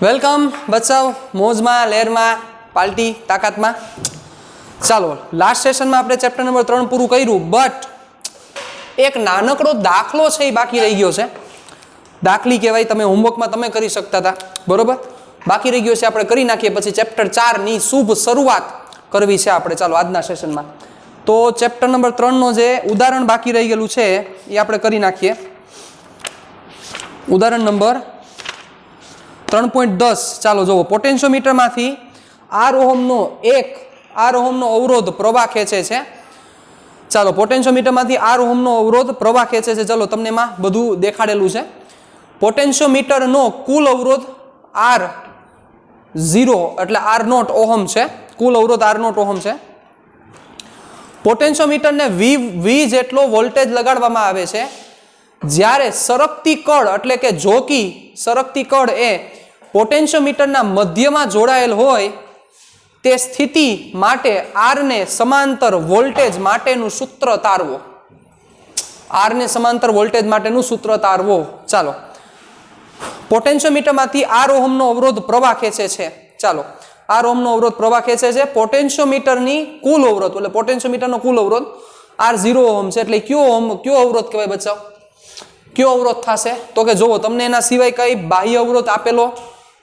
Welcome બચ્ચાઓ, મોજમાં, લહેરમાં, party, તાકાતમાં. ચાલો, last સેશનમાં આપણે ચેપ્ટર નંબર 3 પૂરું કર્યું, બટ એક નાનકડો દાખલો છે એ બાકી રહી ગયો છે. દાખલી કહેવાય, તમે હોમવર્કમાં તમે કરી શકતા હતા, બરોબર? બાકી રહી ગયો છે, આપણે કરી નાખીએ, પછી ચેપ્ટર 4 ની શુભ શરૂઆત કરવી છે આપણે. ચાલો, આજના સેશનમાં તો ચેપ્ટર નંબર 3 નો જે ઉદાહરણ બાકી રહી ગયેલું છે એ આપણે કરી નાખીએ. ઉદાહરણ નંબર 3.10. ચાલો જુઓ, પોટેન્શિયોમીટરમાંથી R ઓહમનો અવરોધ પ્રવાહ ખેંચે છે. ચાલો, પોટેન્શિયોમીટરમાંથી R ઓહમનો અવરોધ પ્રવાહ ખેંચે છે. ચલો, તમને એમાં બધું દેખાડેલું છે. પોટેન્શિયોમીટરનો કુલ અવરોધ R0 એટલે R0 ઓહમ છે. કુલ અવરોધ R0 ઓહમ છે. પોટેન્શિયોમીટરને V જેટલો વોલ્ટેજ લગાડવામાં આવે છે. જ્યારે સરકતી કળ એટલે કે જોકી સરકતી કળ એ પોટેન્શિયોમીટરના મધ્યમાં જોડાયેલ હોય તે સ્થિતિ માટે R ને સમાંતર વોલ્ટેજ માટેનું સૂત્ર તારવો. R ને સમાંતર વોલ્ટેજ માટેનું સૂત્ર તારવો. ચાલો, પોટેન્શિયોમીટરમાંથી R ઓહમનો અવરોધ પ્રવાહ ખેંચે છે. ચાલો, R ઓહમનો અવરોધ પ્રવાહ ખેંચે છે. પોટેન્શિયોમીટરની કુલ અવરોધ એટલે પોટેન્શિયોમીટરનો કુલ અવરોધ R0 ઓહમ છે. એટલે કયો અવરોધ કહેવાય બચ્ચાઓ? કયો અવરોધ થશે? તો કે જોવો, તમને એના સિવાય કઈ બાહ્ય અવરોધ આપેલો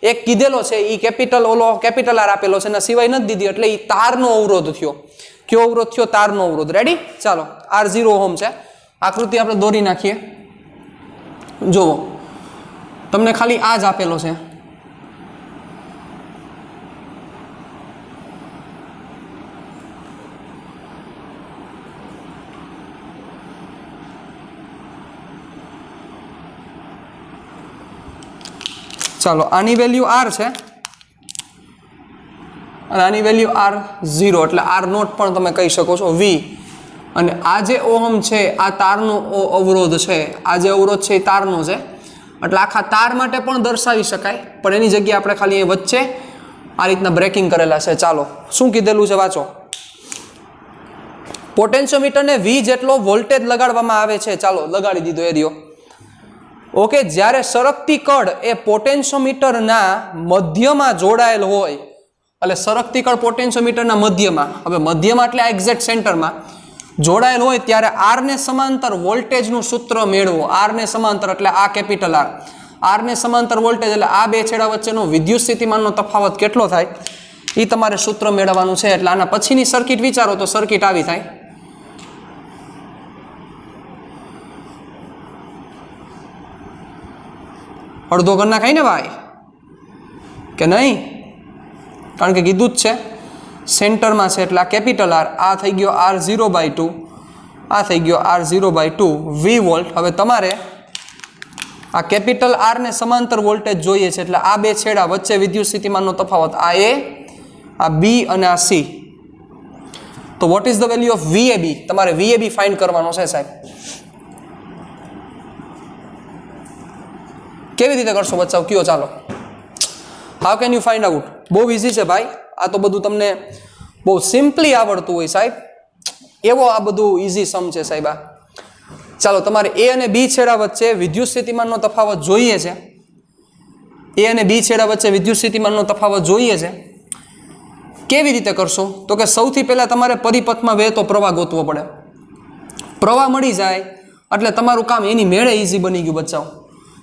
એક કીધેલો છે, એ કેપિટલ R આપેલો છે, એના સિવાય નથી દીધી, એટલે એ તારનો અવરોધ થયો. કયો અવરોધ થયો? તારનો અવરોધ. રેડી? ચાલો, R0 ઓહમ છે. આકૃતિ આપણે દોરી નાખીએ. જુઓ, તમને ખાલી આ જ આપેલો છે. ચાલો, આની વેલ્યુ R છે અને આની વેલ્યુ R0 એટલે R0 પણ તમે કહી શકો છો, V. અને આ જે ઓહમ છે આ તારનો અવરોધ છે. આ જે અવરોધ છે એ તારનો છે, એટલે આખા તાર માટે પણ દર્શાવી શકાય, પણ એની જગ્યાએ આપણે ખાલી વચ્ચે આ રીતના બ્રેકિંગ કરેલા છે. ચાલો, શું કીધેલું છે વાંચો. પોટેન્શિયોમીટરને V જેટલો વોલ્ટેજ લગાડવામાં આવે છે. ચાલો, લગાડી દીધો એરિયો. ઓકે, જ્યારે સરકતી કળ એ પોટેન્શિયોમીટરના મધ્યમાં જોડાયેલ હોય, એટલે સરકતી કળ પોટેન્શિયોમીટરના મધ્યમાં, હવે મધ્યમાં એટલે આ એક્ઝેક્ટ સેન્ટરમાં જોડાયેલ હોય, ત્યારે R ને સમાંતર વોલ્ટેજનું સૂત્ર મેળવો. R ને સમાંતર એટલે આ કેપિટલ R. R ને સમાંતર વોલ્ટેજ એટલે આ બે છેડા વચ્ચેનો વિદ્યુત સ્થિતિમાનનો તફાવત કેટલો થાય એ તમારે સૂત્ર મેળવવાનું છે. એટલે આના પછીની સર્કિટ વિચારો તો સર્કિટ આવી થાય. અડધો કરી નાખાય ને ભાઈ, કે નહીં? કારણ કે કીધું જ છે સેન્ટરમાં છે, એટલે આ કેપિટલ R. આ થઈ ગયો R0/2, આ થઈ ગયો R0/2 V વોલ્ટ. હવે તમારે આ કેપિટલ R ને સમાંતર વોલ્ટેજ જોઈએ છે, એટલે આ બે છેડા વચ્ચે વિદ્યુત સ્થિતિમાનનો તફાવત, આ A, આ B અને આ C. તો what is the value of VAB? તમારે VAB ફાઇન્ડ કરવાનો છે સાહેબ. કેવી રીતે કરશો બચ્ચાઓ? કયો ચાલો. How can you find out? બહુ ઇઝી છે ભાઈ. આ તો બધું તમને બહુ સિમ્પલી આવડતું હોય સાહેબ. એવો આ બધું ઇઝી સમ છે સાહેબ આ. ચાલો, તમારે A અને B છેડા વચ્ચે વિદ્યુત સ્થિતિમાનનો તફાવત જોઈએ છે. A અને B છેડા વચ્ચે વિદ્યુત સ્થિતિમાનનો તફાવત જોઈએ છે. કેવી રીતે કરશો? તો કે સૌથી પહેલા તમારે પરિપથમાં વહેતો પ્રવાહ ગોતવો પડે. પ્રવાહ મળી જાય એટલે તમારું કામ એની મેળે ઇઝી બની ગયું બચ્ચાઓ.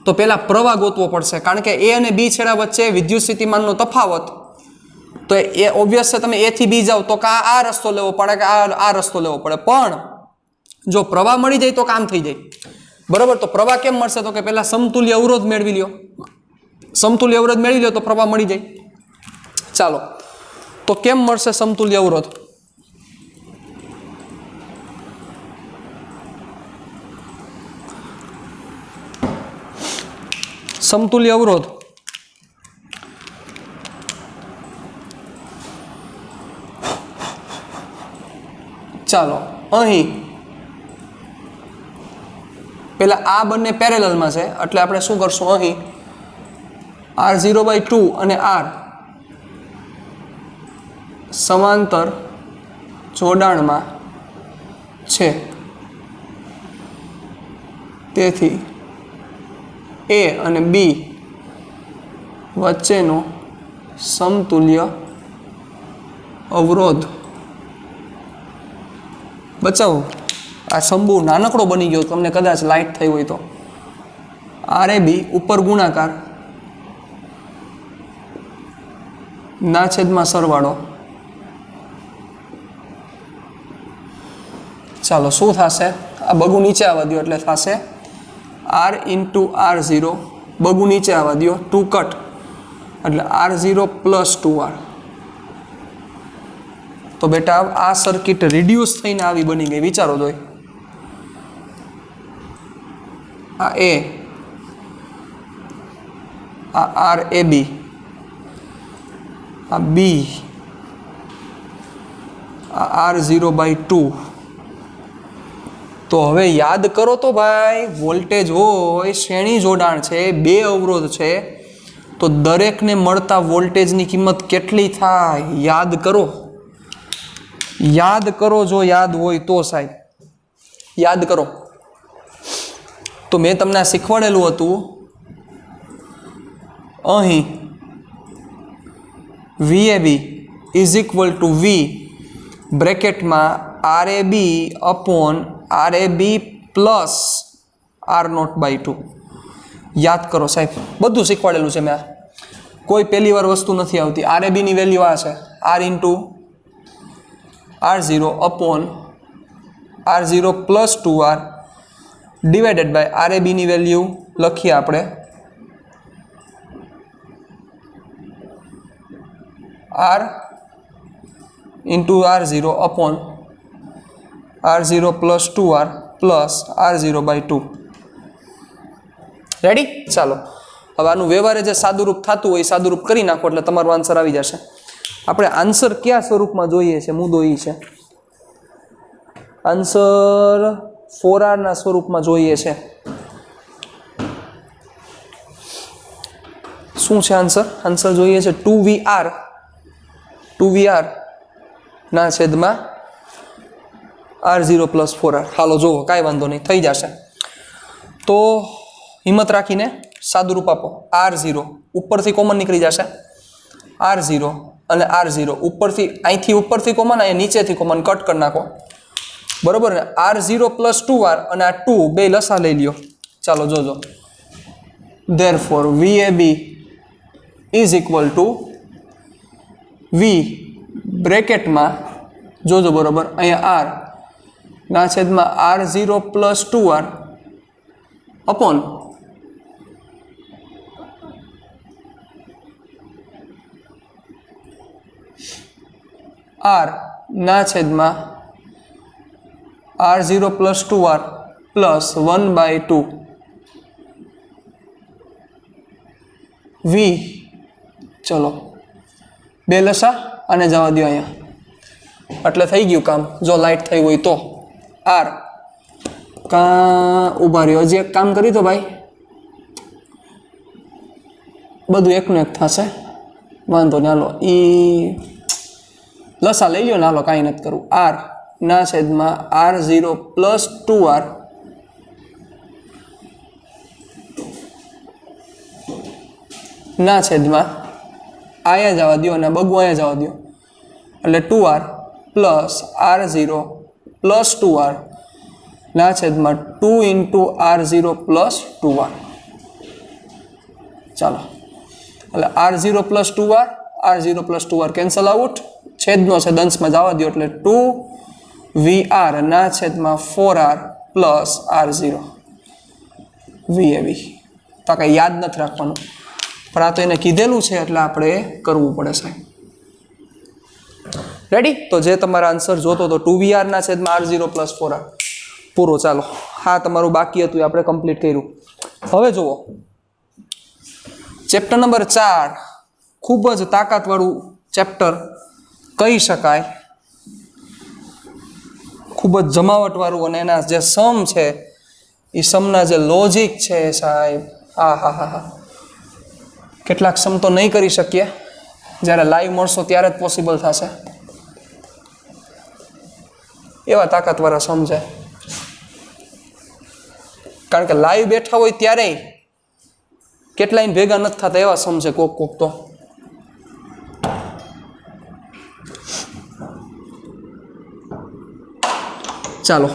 તો પહેલા પ્રવાહ ગોતવો પડશે, કારણ કે A અને B છેડા વચ્ચે વિદ્યુત સ્થિતિમાનનો તફાવત, તો એ ઓબ્વિયસ છે. તમે A થી B જાઓ તો આ રસ્તો લેવો પડે કે આ રસ્તો લેવો પડે, પણ જો પ્રવાહ મળી જાય તો કામ થઈ જાય, બરોબર? તો પ્રવાહ કેમ મળશે? તો કે પહેલા સમતુલ્ય અવરોધ મેળવી લ્યો. સમતુલ્ય અવરોધ મેળવી લો તો પ્રવાહ મળી જાય. ચાલો, તો કેમ મળશે સમતુલ્ય અવરોધ? સમતુલ્ય અવરોધ ચાલો, અહીં પેલા આ બંને પેરેલલમાં છે, એટલે આપણે શું કરશું? અહીં R0/2 અને R સમાંતર જોડાણમાં છે, તેથી A અને B વચ્ચેનો સમતુલ્ય અવરોધ. બચાવો, આ સંબુ નાનકડો બની ગયો, તમને કદાચ લાઇટ થઈ હોય તો. RAB ઉપર ગુણાકાર ના છેદમાં સરવાળો. ચાલો શું થશે? આ બગુ નીચે આવવા દો એટલે થશે R ઇન્ટુ R0. બગુ નીચે આવવા દો, 2 કટ એટલે R0 પ્લસ 2R. તો બેટા આ સર્કિટ રિડ્યુસ થઈને આવી બની ગઈ. વિચારો જોઈ, આ A, આ RAB, આ B, આ R0/2. તો હવે યાદ કરો તો ભાઈ, વોલ્ટેજ હોય, શ્રેણી જોડાણ છે, 2 અવરોધ છે, તો દરેકને મળતા વોલ્ટેજની કિંમત કેટલી થાય? યાદ કરો, યાદ કરો, જો યાદ હોય તો સાહેબ યાદ કરો. તો મેં તમને શીખવાડેલું હતું, અહીં VAB is equal two V બ્રેકેટમાં RAB upon RAB plus R0/2. યાદ કરો સાહેબ, બધું શીખવાડેલું છે મેં. કોઈ પહેલી વાર વસ્તુ નથી આવતી. RAB ની વેલ્યુ આ છે, R into R0 upon R0 plus 2R divided by RAB ની વેલ્યુ લખીએ આપણે R into R0 upon R0 plus 2R plus R0/2. Ready? ચાલો હવે આનું વ્યવહારે જે સાદુરૂપ થતું હોય એ સાદુરૂપ કરી નાખો એટલે તમારો આન્સર આવી જશે. આપણે આન્સર કયા સ્વરૂપમાં જોઈએ છે, મુદ્દો એ છે. આન્સર 4R ના સ્વરૂપમાં જોઈએ છે. શું છે આન્સર? આન્સર જોઈએ છે 2VR ના છેદમાં R0 પ્લસ 4R. હાલો જુઓ, કાંઈ વાંધો નહીં, થઈ જશે. તો હિંમત રાખીને સાદુરૂપ આપો. R0 ઉપરથી કોમન નીકળી જશે, R0 અને R0 ઉપરથી, અહીંથી ઉપરથી કોમન, અહીંયા નીચેથી કોમન કટ કરી નાખો. બરોબર ને? R0 પ્લસ 2R અને આ 2 બે લસા લઈ લ્યો. ચાલો જોજો. Therefore VAB is equal two V બ્રેકેટમાં જોજો બરોબર, અહીંયા R ના છેદમાં R0 plus 2R upon R ના છેદમાં R0 plus 2R plus 1/2 V. ચલો બે લસા અને જવા દો અહીંયા, એટલે થઈ ગયું કામ. જો લાઇટ થઈ હોય તો R ઉભા રહ્યો, હજી એક કામ કરી તો ભાઈ, બધું એકનું એક થશે, વાંધો ને. હાલો લસા લઈ લ્યો ને, હાલો કાંઈ નથી કરવું. R ના છેદમાં R0 પ્લસ 2R ના છેદમાં અહીંયા જવા દો અને બગુ અહીંયા જવા દો એટલે 2R plus R0 plus 2R ના છેદમાં 2 ઇન્ટુ R0 પ્લસ 2R. ચાલો એટલે R0 plus 2R, R0 plus 2R cancel out, છેદનો છેદ અંશમાં જવા દો એટલે 2VR ના છેદમાં 4R પ્લસ R0 VAB. તો કાંઈ યાદ નથી રાખવાનું, પણ આ તો એને કીધેલું છે એટલે આપણે કરવું પડે સાહેબ. રેડી? તો જે તમારા આન્સર જોતો તો 2VR ના છેદમાં R0 પ્લસ 4R પૂરો. ચાલો હા, તમારું બાકી હતું એ આપણે કમ્પ્લીટ કર્યું. હવે જુઓ ચેપ્ટર નંબર 4, ખૂબ જ તાકાતવાળું ચેપ્ટર કહી શકાય, ખૂબ જ જમાવટવાળું, અને એના જે સમ છે એ સમના જે લોજિક છે સાહેબ, હા હા હા હા, કેટલાક સમ તો નહીં કરી શકીએ, જ્યારે લાઈવ મળશો ત્યારે જ પોસિબલ થશે. એવા તાકાતવાળા સમ છે, કારણ કે લાઈવ બેઠા હોય ત્યારે કેટલાય ભેગા નથી થતા એવા સમ છે કોક કોક તો. ચાલો,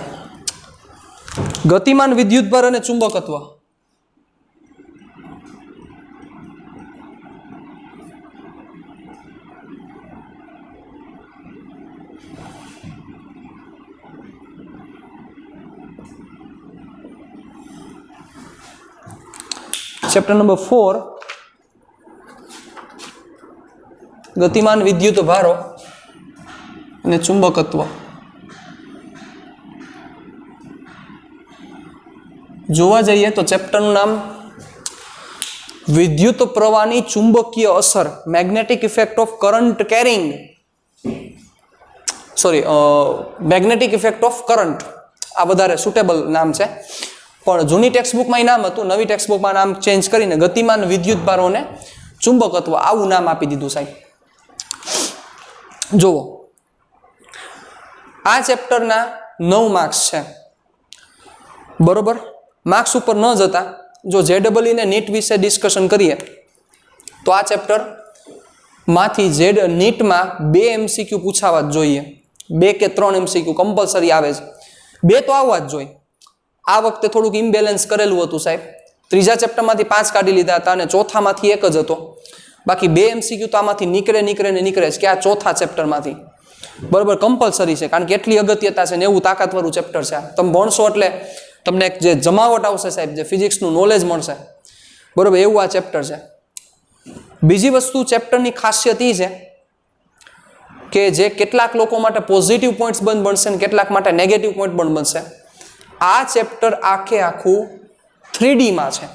ગતિમાન વિદ્યુતભાર અને ચુંબકત્વ. ચેપ્ટર નંબર 4, ગતિમાન વિદ્યુત ભારો અને ચુંબકત્વ. જોવા જઈએ તો ચેપ્ટરનું નામ વિદ્યુત પ્રવાહની ચુંબકીય અસર, magnetic effect of current carrying, magnetic effect of current. આ વધારે સુટેબલ નામ છે, પણ જૂની ટેક્સ્ટબુકમાં નામ હતું, નવી ટેક્સ્ટબુકમાં નામ ચેન્જ કરીને ગતિમાન વિદ્યુત ભારોને ચુંબકત્વ આવું નામ આપી દીધું સાહેબ. જુઓ, આ ચેપ્ટરના 9 માર્ક્સ છે, બરોબર. માર્ક્સ ઉપર ન જતા જો JEE ને નીટ વિશે ડિસ્કશન કરીએ તો આ ચેપ્ટર માંથી નીટમાં 2 MCQ પૂછાવા જ જોઈએ, 2 કે 3 MCQ કમ્પલસરી આવે છે, 2 તો આવવા જ જોઈએ. આ વખતે થોડુંક ઇમ્બેલેન્સ કરેલું હતું સાહેબ, ત્રીજા ચેપ્ટરમાંથી 5 કાઢી લીધા હતા અને ચોથામાંથી 1 જ હતો, બાકી 2 MCQ તો આમાંથી નીકળે છે કે આ ચોથા ચેપ્ટરમાંથી, બરોબર. કમ્પલસરી છે, કારણ કે એટલી અગત્યતા છે ને એવું તાકાતવાળું ચેપ્ટર છે. તમે ભણશો એટલે તમને જે જમાવટ આવશે સાહેબ, જે ફિઝિક્સનું નોલેજ મળશે, બરોબર, એવું આ ચેપ્ટર છે. બીજી વસ્તુ ચેપ્ટરની ખાસિયત એ છે કે જે કેટલાક લોકો માટે પોઝિટિવ પોઈન્ટ્સ બનશે ને કેટલાક માટે નેગેટિવ પોઈન્ટ પણ બનશે. આ ચેપ્ટર આખે આખું 3D માં છે.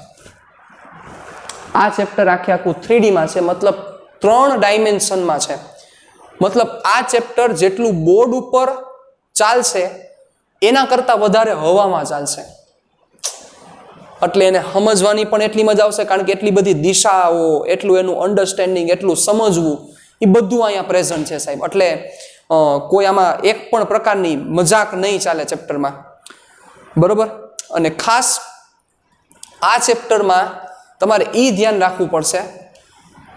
આ ચેપ્ટર આખે આખું 3D માં છે, મતલબ 3 ડાયમેન્શનમાં છે. મતલબ આ ચેપ્ટર જેટલું બોર્ડ ઉપર ચાલશે એના કરતાં વધારે હવામાં ચાલશે, એટલે એને સમજવાની પણ એટલી મજા આવશે, કારણ કે એટલી બધી દિશાઓ, એટલું એનું અન્ડરસ્ટેન્ડિંગ, એટલું સમજવું, એ બધું અહીંયા પ્રેઝન્ટ છે સાહેબ. એટલે કોઈ આમાં એક પણ પ્રકારની મજાક નહીં ચાલે ચેપ્ટરમાં, બરોબર. અને ખાસ આ ચેપ્ટરમાં તમારે એ ધ્યાન રાખવું પડશે,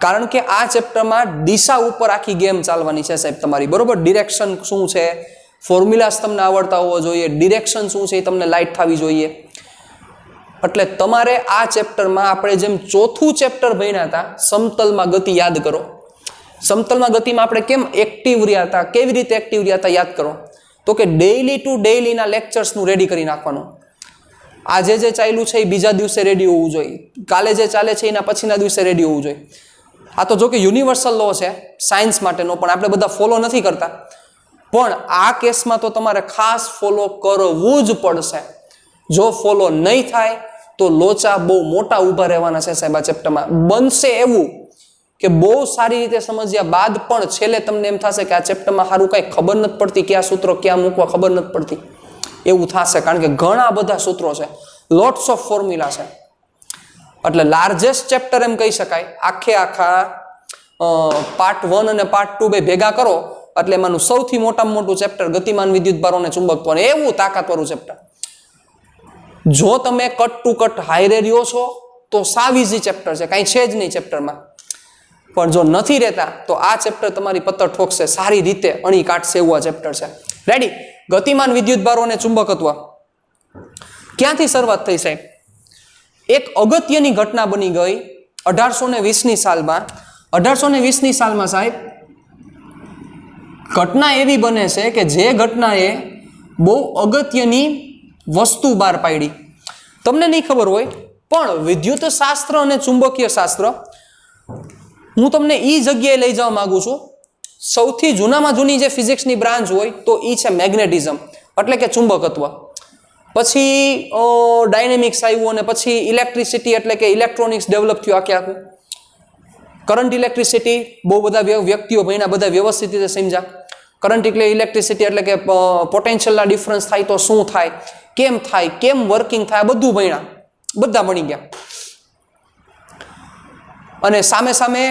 કારણ કે આ ચેપ્ટરમાં દિશા ઉપર આખી ગેમ ચાલવાની છે સાહેબ તમારી, બરોબર. ડિરેક્શન શું છે, ફોર્મ્યુલાસ તમને આવડતા હોવા જોઈએ, ડિરેક્શન શું છે એ તમને લાઈટ થવી જોઈએ. એટલે તમારે આ ચેપ્ટરમાં આપણે જેમ ચોથું ચેપ્ટર ભણ્યા હતા સમતલમાં ગતિ, યાદ કરો. સમતલમાં ગતિમાં આપણે કેમ એક્ટિવ રહ્યા હતા, કેવી રીતે એક્ટિવ રહ્યા હતા યાદ કરો. તો કે ડેઈલી ટુ ડેઈલીના લેક્ચર્સનું રેડી કરી નાખવાનું. આજે જે ચાલ્યું છે એ બીજા દિવસે રેડી હોવું જોઈએ, કાલે જે ચાલે છે એના પછીના દિવસે રેડી હોવું જોઈએ. આ તો જો કે યુનિવર્સલ લો છે સાયન્સ માટેનો, પણ આપણે બધા ફોલો નથી કરતા, પણ આ કેસમાં તો તમારે ખાસ ફોલો કરવું જ પડશે. જો ફોલો નહીં થાય તો લોચા બહુ મોટા ઊભા રહેવાના છે સાહેબ આ ચેપ્ટરમાં. બનશે એવું કે બહુ સારી રીતે સમજ્યા બાદ પણ છેલ્લે તમને એમ થશે કે આ ચેપ્ટરમાં સારું કંઈ ખબર નથી પડતી, કયા સૂત્રો ક્યાં મૂકવા ખબર નથી પડતી, એવું થશે. કારણ કે ઘણા બધા સૂત્રો છે, લોટ્સ ઓફ ફોર્મ્યુલા છે. એટલે લાર્જેસ્ટ ચેપ્ટર એમ કહી શકાય. આખે આખા પાર્ટ 1 અને પાર્ટ 2 બે ભેગા કરો એટલે એમાંનું સૌથી મોટામાં મોટું ચેપ્ટર ગતિમાન વિદ્યુત ભારો અને ચુંબકત્વ, એવું તાકાતવાળું ચેપ્ટર. જો તમે કટ ટુ કટ હાઈરે રહ્યો છો તો સાવ ઇઝી ચેપ્ટર છે, કાંઈ છે જ નહીં ચેપ્ટરમાં. પણ જો નથી રહેતા તો આ ચેપ્ટર તમારી પત્તર ઠોકશે, સારી રીતે અણી કાઢશે એવું આ ચેપ્ટર છે. રેડી? ગતિમાન વિદ્યુત ભારો અને ચુંબકત્વ. ક્યાંથી શરૂઆત થઈ સાહેબ? એક અગત્યની ઘટના બની ગઈ 1820ની સાલમાં. 1820ની સાલમાં સાહેબ ઘટના એવી બને છે કે જે ઘટનાએ બહુ અગત્યની વસ્તુ બહાર પાડી. તમને નહીં ખબર હોય પણ વિદ્યુત શાસ્ત્ર અને ચુંબકીય શાસ્ત્ર હું તમને એ જગ્યાએ લઈ જવા માંગુ છું. સૌથી જૂનામાં જૂની જે ફિઝિક્સની બ્રાન્ચ હોય તો એ છે મેગ્નેટિઝમ, એટલે કે ચુંબકત્વ. પછી ડાયનેમિક્સ આવ્યું અને પછી ઇલેક્ટ્રિસિટી એટલે કે ઇલેક્ટ્રોનિક્સ ડેવલપ થયું આખે આખું. કરંટ ઇલેક્ટ્રિસિટી બહુ બધા વ્યક્તિઓ ભણ્યા, બધા વ્યવસ્થિત રીતે સમજ્યા. કરંટ એટલે ઇલેક્ટ્રિસિટી એટલે કે પોટેન્શિયલના ડિફરન્સ થાય તો શું થાય, કેમ વર્કિંગ થાય, બધું ભણ્યા, બધા ભણી ગયા. અને સામે સામે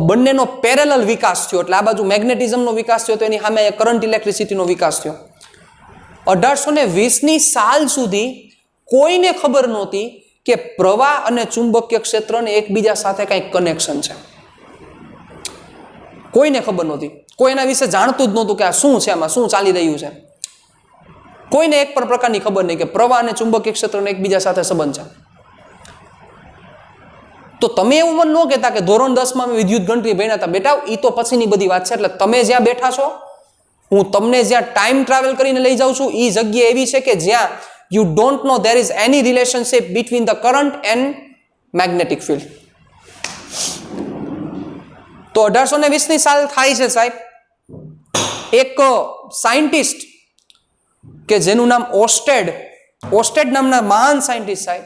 બંનેનો પેરેલલ વિકાસ થયો, એટલે આ બાજુ મેગ્નેટિઝમનો વિકાસ થયો તો એની સામે કરંટ ઇલેક્ટ્રિસિટીનો વિકાસ થયો. 1820ની સાલ સુધી કોઈને ખબર નહોતી કે પ્રવાહ અને ચુંબકીય ક્ષેત્રને એકબીજા સાથે કંઈક કનેક્શન છે. કોઈને ખબર નહોતી, કોઈ એના વિશે જાણતું જ નહોતું કે આ શું છે, આમાં શું ચાલી રહ્યું છે. કોઈને એક પણ પ્રકારની ખબર નહીં કે પ્રવાહ અને ચુંબકીય ક્ષેત્રનો એકબીજા સાથે સંબંધ છે. તો તમે એવું મન ન કહેતા કે ધોરણ 10માં અમે વિદ્યુત ગણતરી ભણ્યા હતા. બેટા એ તો પછીની બધી વાત છે. એટલે તમે જ્યાં બેઠા છો, હું તમને જ્યાં ટાઈમ ટ્રાવેલ કરીને લઈ જાઉં છું, એ જગ્યા એવી છે કે જ્યાં you don't no there is any relationship between the current and magnetic field. તો 1820ની સાલ થાય છે સાહેબ, એક સાયન્ટિસ્ટ કે જેનું નામ ઓસ્ટેડ નામના મહાન સાયન્ટિસ્ટ સાહેબ,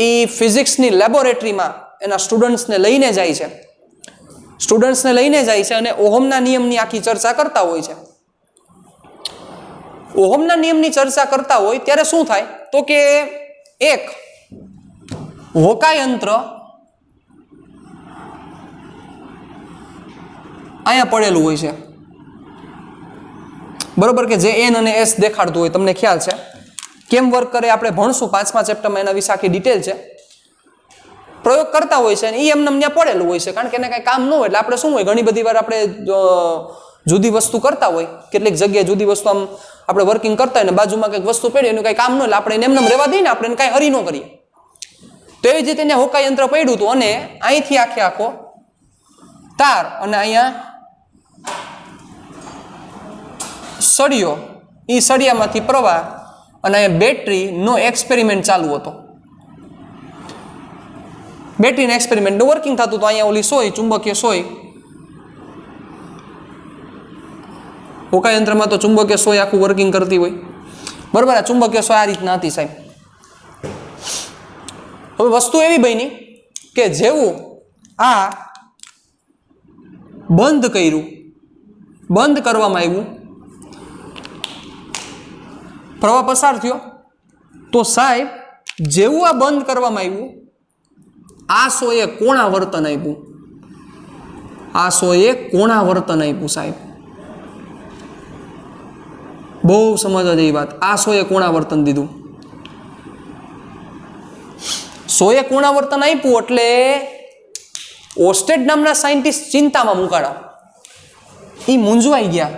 એ ફિઝિક્સની લેબોરેટરીમાં એના સ્ટુડન્ટ્સને લઈને જાય છે અને ઓહમના નિયમની આખી ચર્ચા કરતા હોય છે. ઓહમના નિયમની ચર્ચા કરતા હોય ત્યારે શું થાય તો કે એક હોકાયંત્ર અહીંયા પડેલું હોય છે, બરોબર, કે જે એન અને એસ દેખાડતું હોય. તમને ખ્યાલ છે કેમ વર્ક કરે આપણે ભણશું 5મા ચેપ્ટરમાં, એના વિશે આખી ડિટેલ છે. પ્રયોગ કરતા હોય છે અને એ એમને ત્યાં પડેલું હોય છે, કારણ કે એને કાંઈ કામ ન હોય. એટલે આપણે શું હોય, ઘણી બધી વાર આપણે જુદી વસ્તુ કરતા હોય, કેટલીક જગ્યાએ જુદી વસ્તુ આમ આપણે વર્કિંગ કરતા હોય ને બાજુમાં કંઈક વસ્તુ પડી, એનું કંઈ કામ ન હોય, એટલે આપણે એને એમને રહેવા દઈએ ને, આપણે એને કાંઈ હરી ન કરીએ. તો એવી જ રીતે એને હોકાયંત્ર પડ્યું હતું અને અહીંથી આખો તાર અને અહીંયા સળિયો, એ સળિયામાંથી પ્રવાહ અને અહીંયા બેટરીનો એક્સપેરિમેન્ટ ચાલુ હતો. બેટરીના એક્સપેરિમેન્ટનું વર્કિંગ થતું હતું. અહીંયા ઓલી સોય, ચુંબકીય સોય, હોકાયંત્રમાં તો ચુંબકીય સોય આખું વર્કિંગ કરતી હોય, બરાબર. આ ચુંબકીય સોય આ રીતના હતી સાહેબ. હવે વસ્તુ એવી બની કે જેવું આ બંધ કરવામાં આવ્યું, પ્રવાહ પસાર થયો, તો સાહેબ જેવું આ બંધ કરવામાં આવ્યું, આ સોએ કોણાવર્તન આપ્યું. સાહેબ બહુ સમજવા જેવી વાત. આ સોએ કોણાવર્તન દીધું. સોએ કોણાવર્તન આપ્યું એટલે ઓસ્ટેડ નામના સાયન્ટિસ્ટ ચિંતામાં મુકાણા. એ મૂંઝવાઈ ગયા.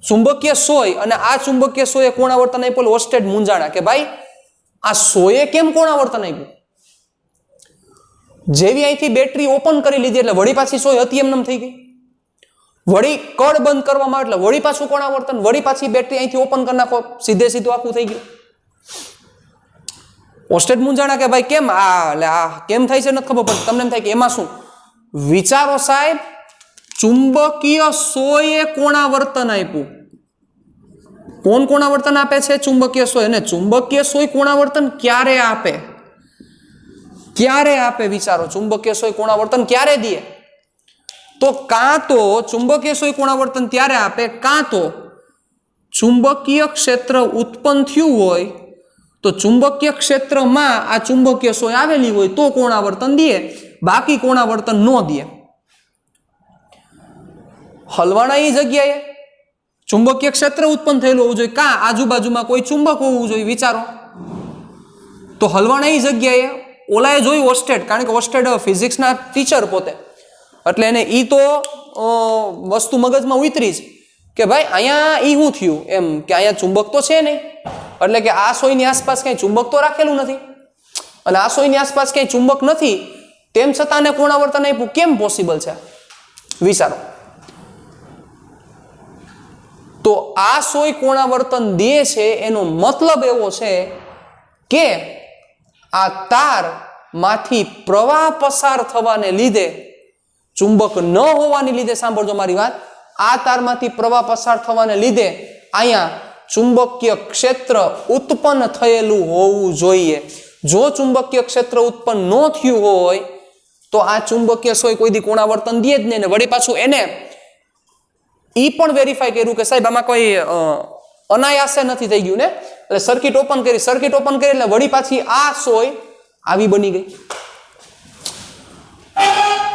ચુંબકીય સોય અને આ ચુંબકીય સોએ કોણાવર્તન આપ્યું. ઓસ્ટેડ મૂંઝાણા કે ભાઈ આ સોએ કેમ કોણાવર્તન આપ્યું. જેવી અહીંથી બેટરી ઓપન કરી લીધી એટલે વળી પાછી સોય હતી એમ થઈ ગઈ. વળી કળ બંધ કરવામાં આવે એટલે વળી પાછું કોણાવર્તન, વળી પાછી બેટરી અહીંથી ઓપન કરી નાખો, સીધું આખું થઈ ગયું. ઓસ્ટેડ મૂંઝાણા કે ભાઈ કેમ આ કેમ થાય છે નથી ખબર પડતી. તમને એમ થાય કે એમાં શું વિચારો સાહેબ, ચુંબકીય સોએ કોણાવર્તન આપ્યું. કોણ કોણાવર્તન આપે છે? ચુંબકીય સોય. અને ચુંબકીય સોય કોણાવર્તન ક્યારે આપે વિચારો. ચુંબકીય સોય કોણાવર્તન ક્યારે દે? તો કાં તો ચુંબકીય સોય કોણાવર્તન ત્યારે આપે, કાં તો ચુંબકીય ક્ષેત્ર ઉત્પન્ન થયું હોય તો ચુંબકીય ક્ષેત્રમાં આ ચુંબકીય સોય આવેલી હોય તો કોણાવર્તન દે, બાકી કોણાવર્તન ન દે. હલવાના એ જગ્યાએ ચુંબકીય ક્ષેત્ર ઉત્પન્ન થયેલું હોવું જોઈએ, કાં આજુબાજુમાં કોઈ ચુંબક હોવું જોઈએ. વિચારો તો હલવાના એ જગ્યાએ ઓલાએ જોયું ઓસ્ટેડ, કારણ કે ઓસ્ટેડ ફિઝિક્સના ટીચર પોતે, એટલે એને ઈ તો વસ્તુ મગજમાં ઉતરી જ કે ભાઈ અહીંયા ઈ શું થયું એમ, કે અહીંયા ચુંબક તો છે નહીં, એટલે કે આ સોયની આસપાસ કંઈ ચુંબક તો રાખેલું નથી, અને આ સોયની આસપાસ કંઈ ચુંબક નથી, તેમ છતાં એને કોણાવર્તન આપ્યું. કેમ પોસિબલ છે વિચારો. તો આ સોય કોણાવર્તન દે છે એનો મતલબ એવો છે કે આ તારમાંથી પ્રવાહ પસાર થવાને લીધે, ચુંબક ન હોવાને લીધે, સાંભળજો મારી વાત, આ તારમાંથી પ્રવાહ પસાર થવાને લીધે અહીંયા ચુંબકીય ક્ષેત્ર ઉત્પન્ન થયેલું હોવું જોઈએ. જો ચુંબકીય ક્ષેત્ર ઉત્પન્ન ન થયું હોય તો આ ચુંબકીય સોય કોઈ દી કોણાવર્તન દે જ નહીં. ને વળી પાછું એને ઈ પણ વેરીફાઈ કર્યું કે સાહેબ આમાં કોઈ અનાયાસે નથી થઈ ગયું ને, એટલે સર્કિટ ઓપન કરી એટલે વળી પાછી આ સોય આવી બની ગઈ.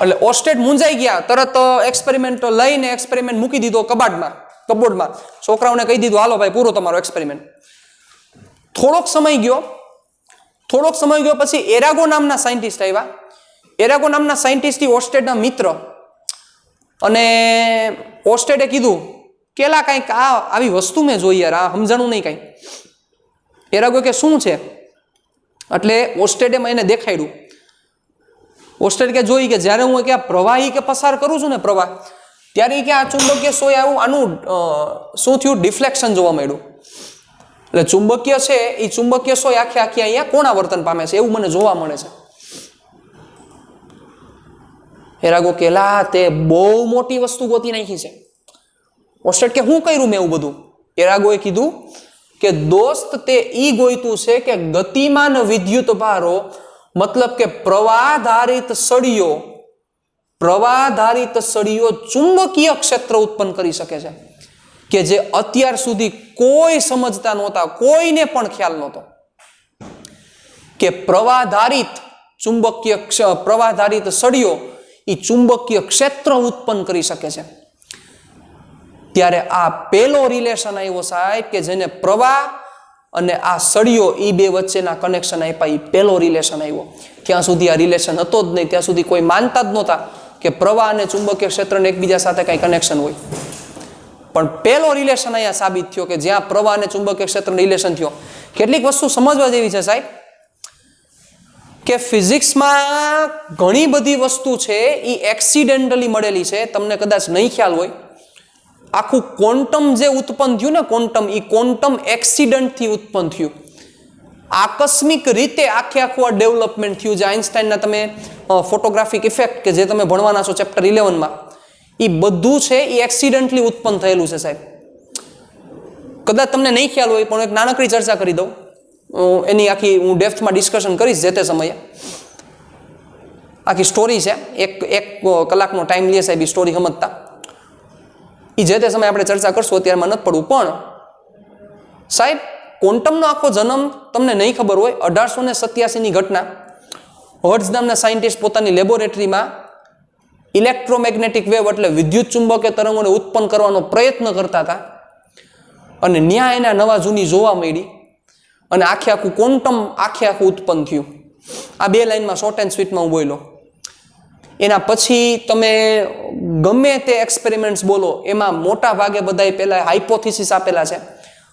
એટલે ઓસ્ટેડ મૂંઝાઈ ગયા, તરત એક્સપેરિમેન્ટ લઈને એક્સપેરિમેન્ટ મૂકી દીધો કબોર્ડમાં. છોકરાઓને કહી દીધું હાલો ભાઈ પૂરો તમારો એક્સપેરિમેન્ટ. થોડોક સમય ગયો થોડોક સમય ગયો પછી એરાગો નામના સાયન્ટિસ્ટ આવ્યા. એરાગો નામના સાયન્ટિસ્ટ ઓર્સ્ટેડના મિત્ર, અને ઓર્સ્ટેડે કીધું કે એલા કંઈક આવી વસ્તુ મેં જોઈ યાર, આ સમજાણું નહીં કાંઈ. એરાગો કે શું છે? એટલે ઓર્સ્ટેડે એને દેખાડ્યું. ઓર્સ્ટેડ કે જોઈ કે જ્યારે હું કે આ પ્રવાહી કે પસાર કરું છું ને પ્રવાહ, ત્યારે કે આ ચુંબકીય સોય આનું શું થયું, ડિફ્લેક્શન જોવા મળ્યું. એટલે ચુંબકીય છે એ ચુંબકીય સોય આખી અહીંયા કોણાવર્તન પામે છે એવું મને જોવા મળે છે. એરાગો કે લા તે બહુ મોટી વસ્તુ ગોતી નાખી છે. ઓર્સ્ટેડ કે હું કર્યું મેં એવું બધું? એરાગોએ કીધું કે દોસ્ત તે ઈ ગોઈતું છે કે ગતિમાન વિદ્યુત ભારો, મતલબ કે પ્રવાહધારિત સળીઓ ચુંબકીય ક્ષેત્ર ઉત્પન્ન કરી શકે છે કે જે અત્યાર સુધી કોઈ સમજતા નહોતા, કોઈને પણ ખ્યાલ નહોતો કે પ્રવાહધારિત સળીઓ એ ચુંબકીય ક્ષેત્ર ઉત્પન્ન કરી શકે છે. ત્યારે આ પેલો રિલેશન આવ્યો સાહેબ કે જેને પ્રવાહ અને આ સળીઓ એ બે વચ્ચેના કનેક્શન આપ્યા, એ પેલો રિલેશન આવ્યો. ત્યાં સુધી આ રિલેશન હતો જ નહીં, ત્યાં સુધી કોઈ માનતા જ નહોતા કે પ્રવાહ અને ચુંબકીય ક્ષેત્રને એકબીજા સાથે કઈ કનેક્શન હોય. પણ પેલો રિલેશન અહીંયા સાબિત થયો કે જ્યાં પ્રવાહ અને ચુંબકીય ક્ષેત્ર રિલેશન થયો. કેટલીક વસ્તુ સમજવા જેવી છે સાહેબ, કે ફિઝિક્સમાં ઘણી બધી વસ્તુ છે એ એક્સિડેન્ટલી મળેલી છે. તમને કદાચ નહીં ખ્યાલ હોય, આખું ક્વોન્ટમ જે ઉત્પન્ન થયું ને, એ ક્વોન્ટમ એક્સિડન્ટથી ઉત્પન્ન થયું. આકસ્મિક રીતે આખું આ ડેવલપમેન્ટ થયું. જે આઇન્સ્ટાઈનના તમે ફોટોગ્રાફિક ઇફેક્ટ કે જે તમે ભણવાના છો ચેપ્ટર 11માં, એ બધું છે એ એક્સિડન્ટલી ઉત્પન્ન થયેલું છે સાહેબ. કદાચ તમને નહીં ખ્યાલ હોય પણ એક નાનકડી ચર્ચા કરી દઉં, એની આખી હું ડેપ્થમાં ડિસ્કશન કરીશ જે તે સમયે. આખી સ્ટોરી છે, એક કલાકનો ટાઈમ લે સાહેબ એ સ્ટોરી સમજતા. એ જે તે સમયે આપણે ચર્ચા કરશું, અત્યારમાં નથી પડવું. પણ સાહેબ ક્વોન્ટમનો આખો જન્મ તમને નહીં ખબર હોય. 1887ની ઘટના. હર્ટ્ઝ નામના સાયન્ટિસ્ટ પોતાની લેબોરેટરીમાં ઇલેક્ટ્રોમેગ્નેટિક વેવ એટલે વિદ્યુત ચુંબકીય તરંગોને ઉત્પન્ન કરવાનો પ્રયત્ન કરતા હતા, અને ન્યા એના નવા જૂની જોવા મળી, અને આખું ક્વોન્ટમ ઉત્પન્ન થયું. આ બે લાઈનમાં શોર્ટ એન્ડ સ્વીટમાં હું બોલ્યો. એના પછી તમે ગમે તે એક્સપેરિમેન્ટ્સ બોલો, એમાં મોટા ભાગે બધાએ પહેલા હાઇપોથિસિસ આપેલા છે,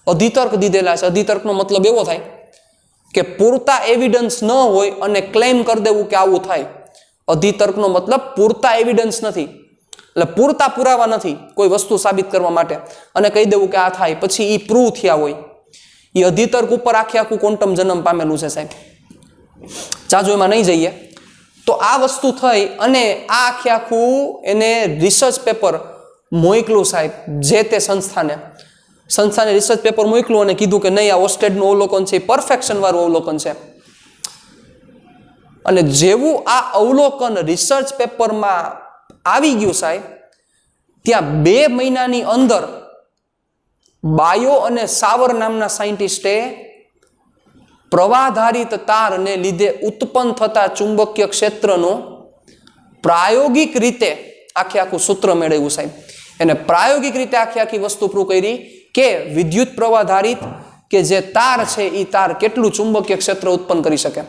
અધિતર્ક દીધેલા છે. અધિતર્કનો મતલબ એવો થાય કે પૂરતા એવિડન્સ ન હોય અને ક્લેમ કરી દેવું કે આવું થાય. અધિતર્કનો મતલબ પૂરતા એવિડન્સ નથી, એટલે પૂરતા પુરાવા નથી કોઈ વસ્તુ સાબિત કરવા માટે, અને કહી દેવું કે આ થાય, પછી એ પ્રૂવ થયા હોય. એ અધિતર્ક ઉપર આખું ક્વોન્ટમ જન્મ પામેલું છે સાહેબ. જાજુ એમાં નહીં જઈએ. તો આ વસ્તુ થઈ અને આ આખું એને રિસર્ચ પેપર મોકલું સાહેબ જે તે સંસ્થાને રિસર્ચ પેપર મોકલું અને કીધું કે નહીં, આ ઓર્સ્ટેડનું અવલોકન છે એ પરફેક્શન વાળું અવલોકન છે. અને જેવું આ અવલોકન રિસર્ચ પેપરમાં આવી ગયું સાહેબ, ત્યાં 2 મહિનાની અંદર બાયો અને સાવર નામના સાયન્ટિસ્ટે પ્રવાહધારિત તારને લીધે ઉત્પન્ન થતા ચુંબકીય ક્ષેત્રનો પ્રાયોગિક રીતે આખું સૂત્ર મેળવ્યું સાહેબ. એને પ્રાયોગિક રીતે આખી વસ્તુ પ્રૂવ કરી કે વિદ્યુત પ્રવાહધારિત કે જે તાર છે એ તાર કેટલું ચુંબકીય ક્ષેત્ર ઉત્પન્ન કરી શકે.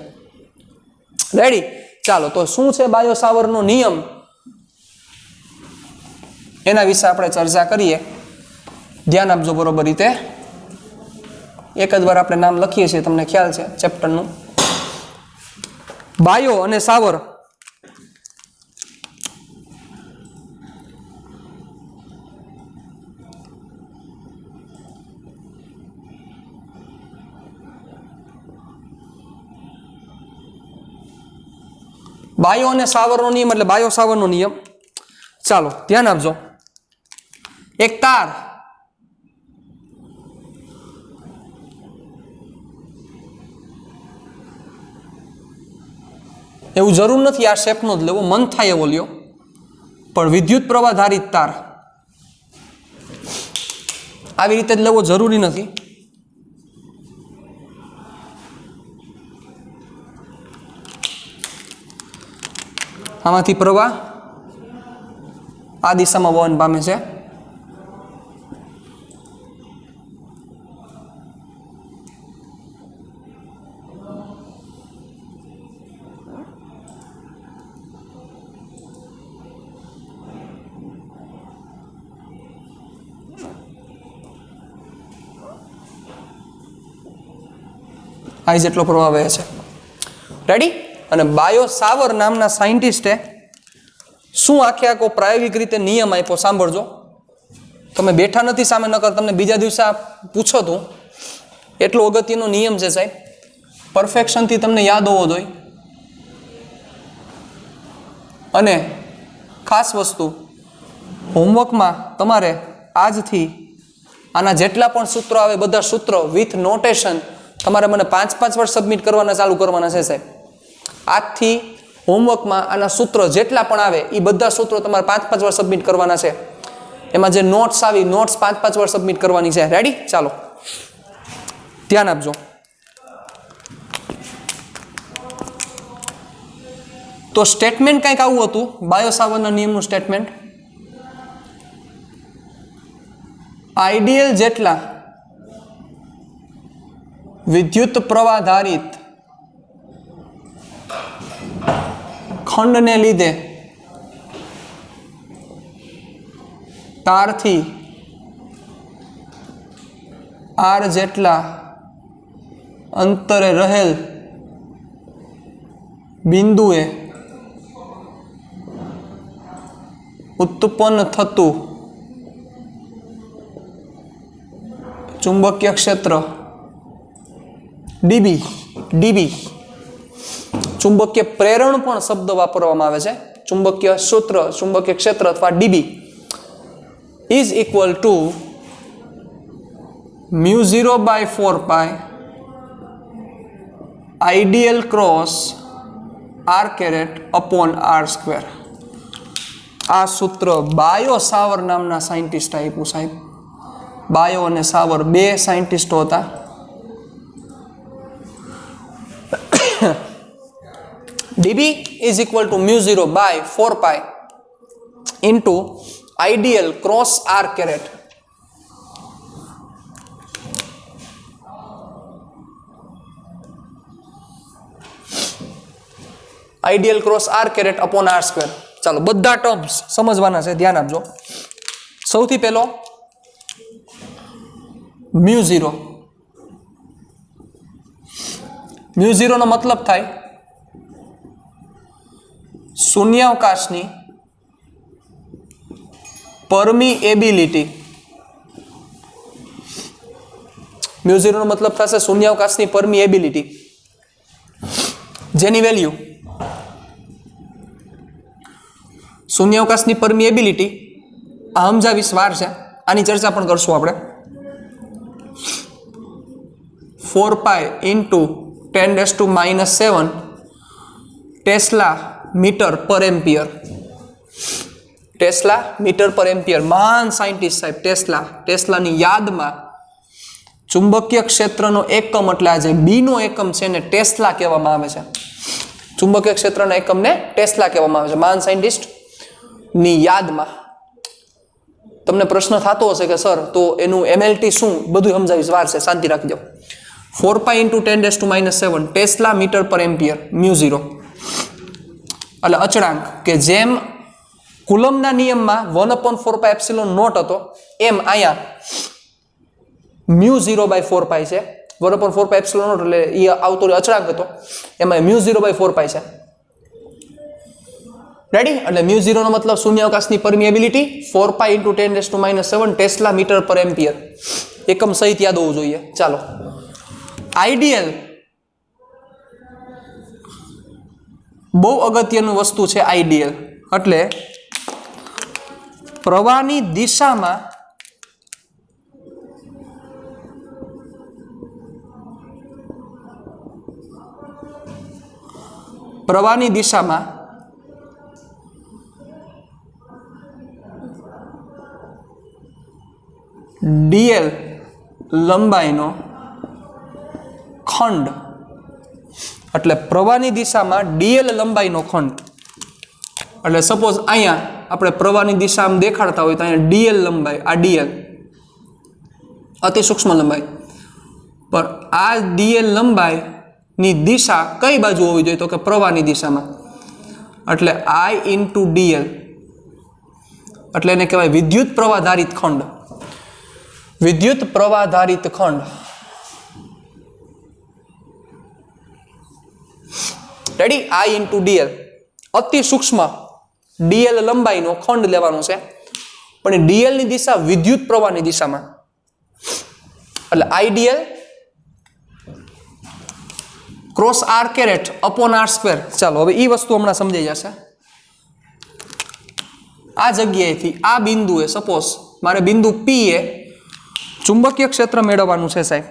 રેડી? ચાલો, તો શું છે બાયો સાવરનો નિયમ, એના વિશે આપણે ચર્ચા કરીએ. ધ્યાન આપજો બરોબર રીતે. એક જ વાર આપણે નામ લખીએ છીએ, તમને ખ્યાલ છે ચેપ્ટરનું. બાયો અને સાવર બાયો અને સાવરનો નિયમ એટલે બાયો સાવરનો નિયમ. ચાલો ધ્યાન આપજો. એક તાર એવું જરૂર નથી આ શેપનો જ લેવો, મન થાય એવો લ્યો, પણ વિદ્યુત પ્રવાહધારિત તાર આવી રીતે જ લેવો જરૂરી નથી. આમાંથી પ્રવાહ આ દિશામાં વહન પામે છે. I જેટલો પ્રવાહ વહે છે. રેડી? અને બાયો સાવર નામના સાયન્ટિસ્ટે શું આખે આખો પ્રાયોગિક રીતે નિયમ આપ્યો સાંભળજો. તમે બેઠા નથી સામે, નકર તમને બીજા દિવસે આ પૂછો તું એટલો અગત્યનો નિયમ છે સાહેબ, પરફેક્શનથી તમને યાદ હોવો જોઈએ. અને ખાસ વસ્તુ, હોમવર્કમાં તમારે આજથી આના જેટલા પણ સૂત્રો આવે બધા સૂત્રો વિથ નોટેશન તમારે મને 5-5 વાર સબમિટ કરવાના ચાલુ કરવાના છે સાહેબ. આજથી હોમવર્કમાં આના સૂત્રો જેટલા પણ આવે એ બધા સૂત્રો તમારે 5-5 વાર સબમિટ કરવાના છે. એમાં જે નોટ્સ આવી નોટ્સ 5-5 વાર સબમિટ કરવાની છે. રેડી? ચાલો ધ્યાન આપજો. તો સ્ટેટમેન્ટ કંઈક આવું હતું બાયો સાવરના નિયમનું સ્ટેટમેન્ટ. આઈડિયલ જેટલા વિદ્યુત પ્રવાહ ધારિત ખંડને લીધે તારથી આર જેટલા અંતરે રહેલ બિંદુએ ઉત્પન્ન થતું ચુંબકીય ક્ષેત્ર ડીબી ચુંબકીય પ્રેરણ પણ શબ્દ વાપરવામાં આવે છે. ચુંબકીય સૂત્ર, ચુંબકીય ક્ષેત્ર અથવા dB is equal to μ0/4π ideal cross r caret upon r². આ સૂત્ર બાયો સાવર નામના સાયન્ટિસ્ટ આપ્યું સાહેબ. બાયો અને સાવર બે સાયન્ટિસ્ટો હતા. dB is equal to μ0/4π into ideal cross r caret. Ideal cross r caret upon r². ચાલો બધા ટર્મ્સ સમજવાના છે, ધ્યાન આપજો. સૌથી પહેલો μ0. μ0 નો મતલબ થાય શૂન્યાવકાશની પરમિએબિલિટી. μ0 નો મતલબ થશે શૂન્યાવકાશની પરમિએબિલિટી, જેની વેલ્યુ શૂન્યાવકાશની પરમિએબિલિટી આ સમજાવીશ વાર છે, આની ચર્ચા પણ કરશું આપણે. 4π into 10⁻⁻⁷ ટેસ્લા મીટર પર એમ્પિયર. ટેસ્લા મીટર પર એમ્પિયર. મહાન સાયન્ટિસ્ટ સાહેબ ટેસ્લાની યાદમાં ચુંબકીય ક્ષેત્રનો એકમ એટલે આ જે બીનો એકમ છે ને ટેસ્લા કહેવામાં આવે છે. ચુંબકીય ક્ષેત્રના એકમને ટેસ્લા કહેવામાં આવે છે. મહાન સાયન્ટિસ્ટ ની યાદમાં. તમને પ્રશ્ન થતો હશે કે સર તો એનું એમએલટી શું, બધું સમજાવીશ, વાર છે, શાંતિ રાખી દો. 4π into 10⁻⁷ ટેસ્લા મીટર પર એમ્પિયર μ0 એટલે અચળાંક કે જેમ કુલમના નિયમમાં 1/4πε0 હતો એમ અહીંયા μ0/4π છે. 1/4πε0 એટલે એ આવતો અચળાંક હતો, એમાં μ0/4π છે. રેડી? એટલે μ0 નો મતલબ શૂન્યાવકાશની પરમિએબિલિટી 4π into 10⁻⁷ ટેસ્લા મીટર પર એમ્પિયર. એકમ સહિત યાદ હોવું જોઈએ. ચાલો આઈડિયલ બહુ અગત્યનું વસ્તુ છે. આઈડિયલ એટલે પ્રવાહની દિશામાં ડીએલ લંબાઈનો ખંડ, એટલે પ્રવાહની દિશામાં ડીએલ લંબાઈનો ખંડ. એટલે સપોઝ અહીંયા આપણે પ્રવાહની દિશા આમ દેખાડતા હોય તો અહીંયા ડીએલ લંબાઈ, આ ડીએલ અતિ સૂક્ષ્મ લંબાઈ, પણ આ ડીએલ લંબાઈની દિશા કઈ બાજુ હોવી જોઈએ તો કે પ્રવાહની દિશામાં. એટલે I into dl એટલે એને કહેવાય વિદ્યુત પ્રવાહધારિત ખંડ. વિદ્યુત પ્રવાહધારિત ખંડ રેડી? I ઇન્ટુ dl, અતિ સૂક્ષ્મ dl લંબાઈનો ખંડ લેવાનો છે, પણ dl ની દિશા વિદ્યુત પ્રવાહની દિશામાં, એટલે idl cross r caret upon r square. ચાલો હવે એ વસ્તુ હમણાં સમજાઈ જશે. આ જગ્યાએથી આ બિંદુએ સપોઝ મારે બિંદુ P એ ચુંબકીય ક્ષેત્ર મેળવવાનું છે સાહેબ,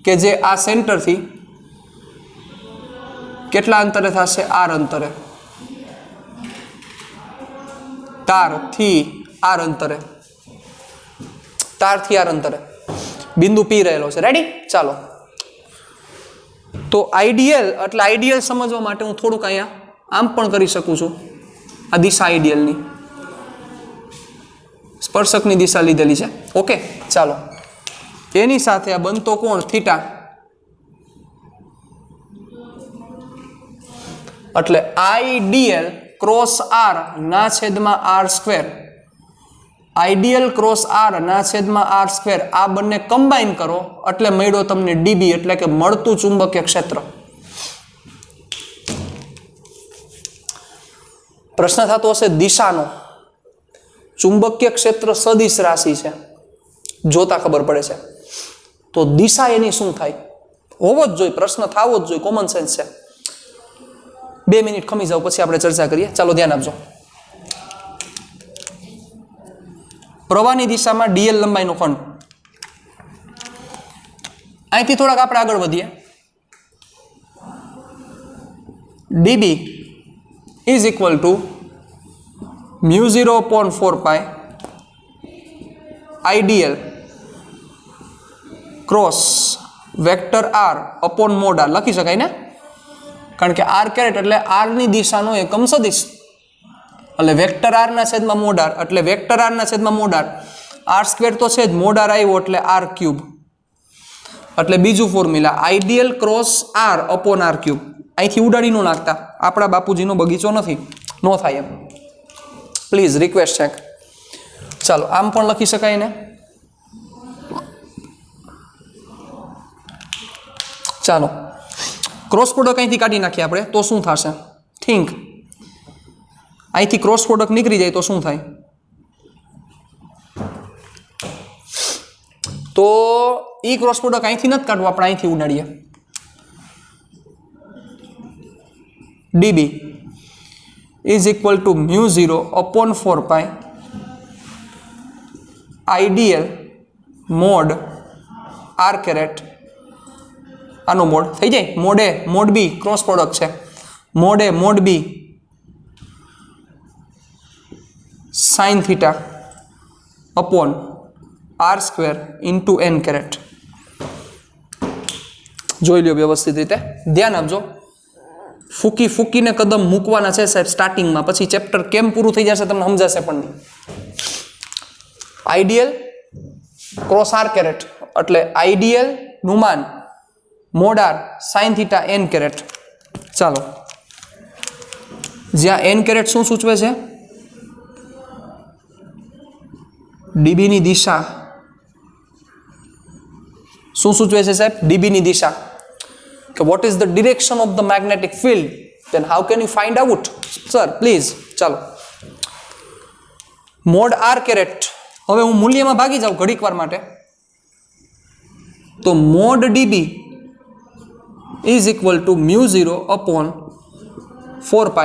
કે જે આ સેન્ટરથી કેટલા અંતરે થશે? r અંતરે, તારથી r અંતરે, તારથી r અંતરે બિંદુ P રહેલો છે. રેડી? ચાલો તો આઈડિયલ એટલે આઈડિયલ સમજવા માટે હું થોડુંક અહીંયા આમ પણ કરી શકું છું. આ દિશા આઈડિયલની સ્પર્શકની દિશા લીધેલી છે. ઓકે, ચાલો એની સાથે આ બનતો કોણ થીટા, એટલે આઈડિયલ ક્રોસ r ના છેદમાં r square, ideal cross r ના છેદમાં r સ્ક્વેર, આ બંને કમ્બાઈન કરો એટલે મળ્યો તમને db, એટલે કે મળતું ચુંબકીય ક્ષેત્ર. પ્રશ્ન થતો હશે દિશાનો. ચુંબકીય ક્ષેત્ર સદિશ રાશિ છે, જોતા ખબર પડે છે, તો દિશા એની શું થાય? હોવો જ જોઈએ, પ્રશ્ન થવો જ જોઈએ, કોમન સેન્સ છે. 2 મિનિટ ખમી જાવ પછી આપણે ચર્ચા કરીએ. ચાલો ધ્યાન આપજો. પ્રવાહની દિશામાં dl લંબાઈનો ખંડ, અહીંથી થોડાક આપણે આગળ વધીએ. db is equal to μ0/4π idl cross vector r upon mode r લખી શકાય ને, કારણ કે r કેરેટ એટલે r ની દિશાનો એકમ સદિશ, એટલે વેક્ટર r ના છેદમાં મોડ r, એટલે વેક્ટર r ના છેદમાં મોડ r, r સ્ક્વેર તો છે જ, મોડ r આવ્યો એટલે r ક્યુબ, એટલે બીજું formula ideal cross r upon r cube. અહીંથી ઉડાડી ન નાખતા, આપણા બાપુજીનો બગીચો નથી, નો થાય એમ, પ્લીઝ રિક્વેસ્ટ છે. ચાલો આમ પણ લખી શકાય ને. ચાલો ક્રોસ પ્રોડક્ટ અહીંથી કાઢી નાખીએ આપણે, તો શું થશે? થિંક. અહીંથી ક્રોસ પ્રોડક્ટ નીકળી જાય તો શું થાય? તો ઈ ક્રોસ પ્રોડક્ટ અહીંથી નથી કાઢવું, આપણે અહીંથી ઉડાડીએ. db is equal to μ0/4π ideal mod r caret, આનો મોડ થઈ જાય, mod A mod B cross product છે, mod A mod B sine theta upon r square into n caret. જોઈ લ્યો વ્યવસ્થિત રીતે, ધ્યાન આપજો. ફૂકીને કદમ મૂકવાના છે સાહેબ સ્ટાર્ટિંગમાં, પછી ચેપ્ટર કેમ પૂરું થઈ જશે તમને સમજાશે પણ નહીં. આઈડિયલ ક્રોસ r કેરેટ એટલે આઈડિયલ નું માન mod r sine theta n caret. ચાલો જ્યાં n કેરેટ શું સૂચવે છે? db ની દિશા શું સૂચવે છે સાહેબ? db ની દિશા. What is the direction of the magnetic field? Then how can you find out? Sir, please. ચાલો મોડ r કેરેટ, હવે હું મૂલ્યમાં ભાગી જાઉં ઘડીક વાર માટે, તો mode db is equal to μ0/4π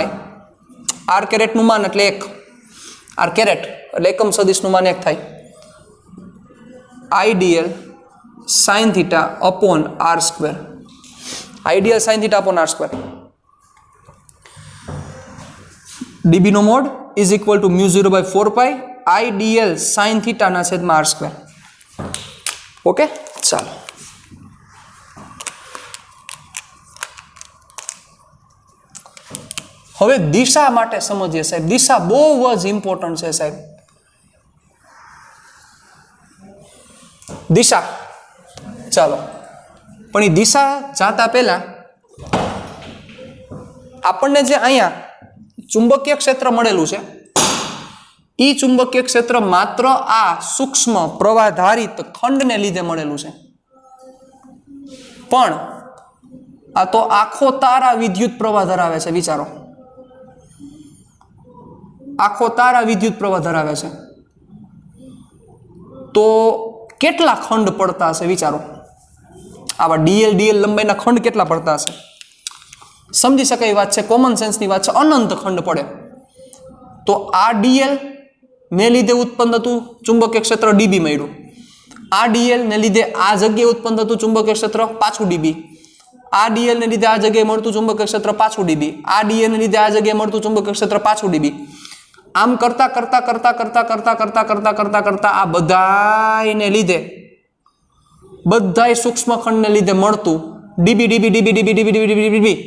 r કેરેટનું માન એટલે 1, r કેરેટ એટલે એકમ સદિશનું માન 1 થાય, ideal sine theta upon r square, ideal sine theta upon r square. db નો mod is equal to μ0/4π ideal sine theta ના છેદમાં r સ્ક્વેર. ઓકે, ચાલો હવે દિશા માટે સમજીએ સાહેબ. દિશા બહુ જ ઇમ્પોર્ટન્ટ છે સાહેબ. દિશા, ચાલો પણ એ દિશા જાતા પહેલા આપણને જે અહીંયા ચુંબકીય ક્ષેત્ર મળેલું છે, એ ચુંબકીય ક્ષેત્ર માત્ર આ સૂક્ષ્મ પ્રવાહધારિત ખંડને લીધે મળેલું છે, પણ આ તો આખો તાર આ વિદ્યુત પ્રવાહ ધરાવે છે, વિચારો, આખો તાર આ વિદ્યુત પ્રવાહ ધરાવે છે. તો કેટલા ખંડ પડતા હશે વિચારો, આવા ડીએલ લંબાઈના ખંડ કેટલા પડતા હશે? સમજી શકાય વાત છે, કોમન સેન્સની વાત છે, અનંત ખંડ પડે. તો આ ડીએલ ને લીધે ઉત્પન્ન થતું ચુંબકીય ક્ષેત્ર ડીબી મળ્યું, આ ડીએલ ને લીધે આ જગ્યાએ ઉત્પન્ન થતું ચુંબકીય ક્ષેત્ર પાછું ડીબી, આ ડીએલ ને લીધે આ જગ્યાએ મળતું ચુંબકીય ક્ષેત્ર પાછું ડીબી, આ ડીએલ ને લીધે આ જગ્યાએ મળતું ચુંબકીય ક્ષેત્ર પાછું ડીબી. આમ કરતા કરતા કરતા કરતા કરતા કરતા કરતા કરતા કરતા આ બધાને લીધે, બધાય સૂક્ષ્મ ખંડને લીધે મળતું dB dB dB dB dB dB dB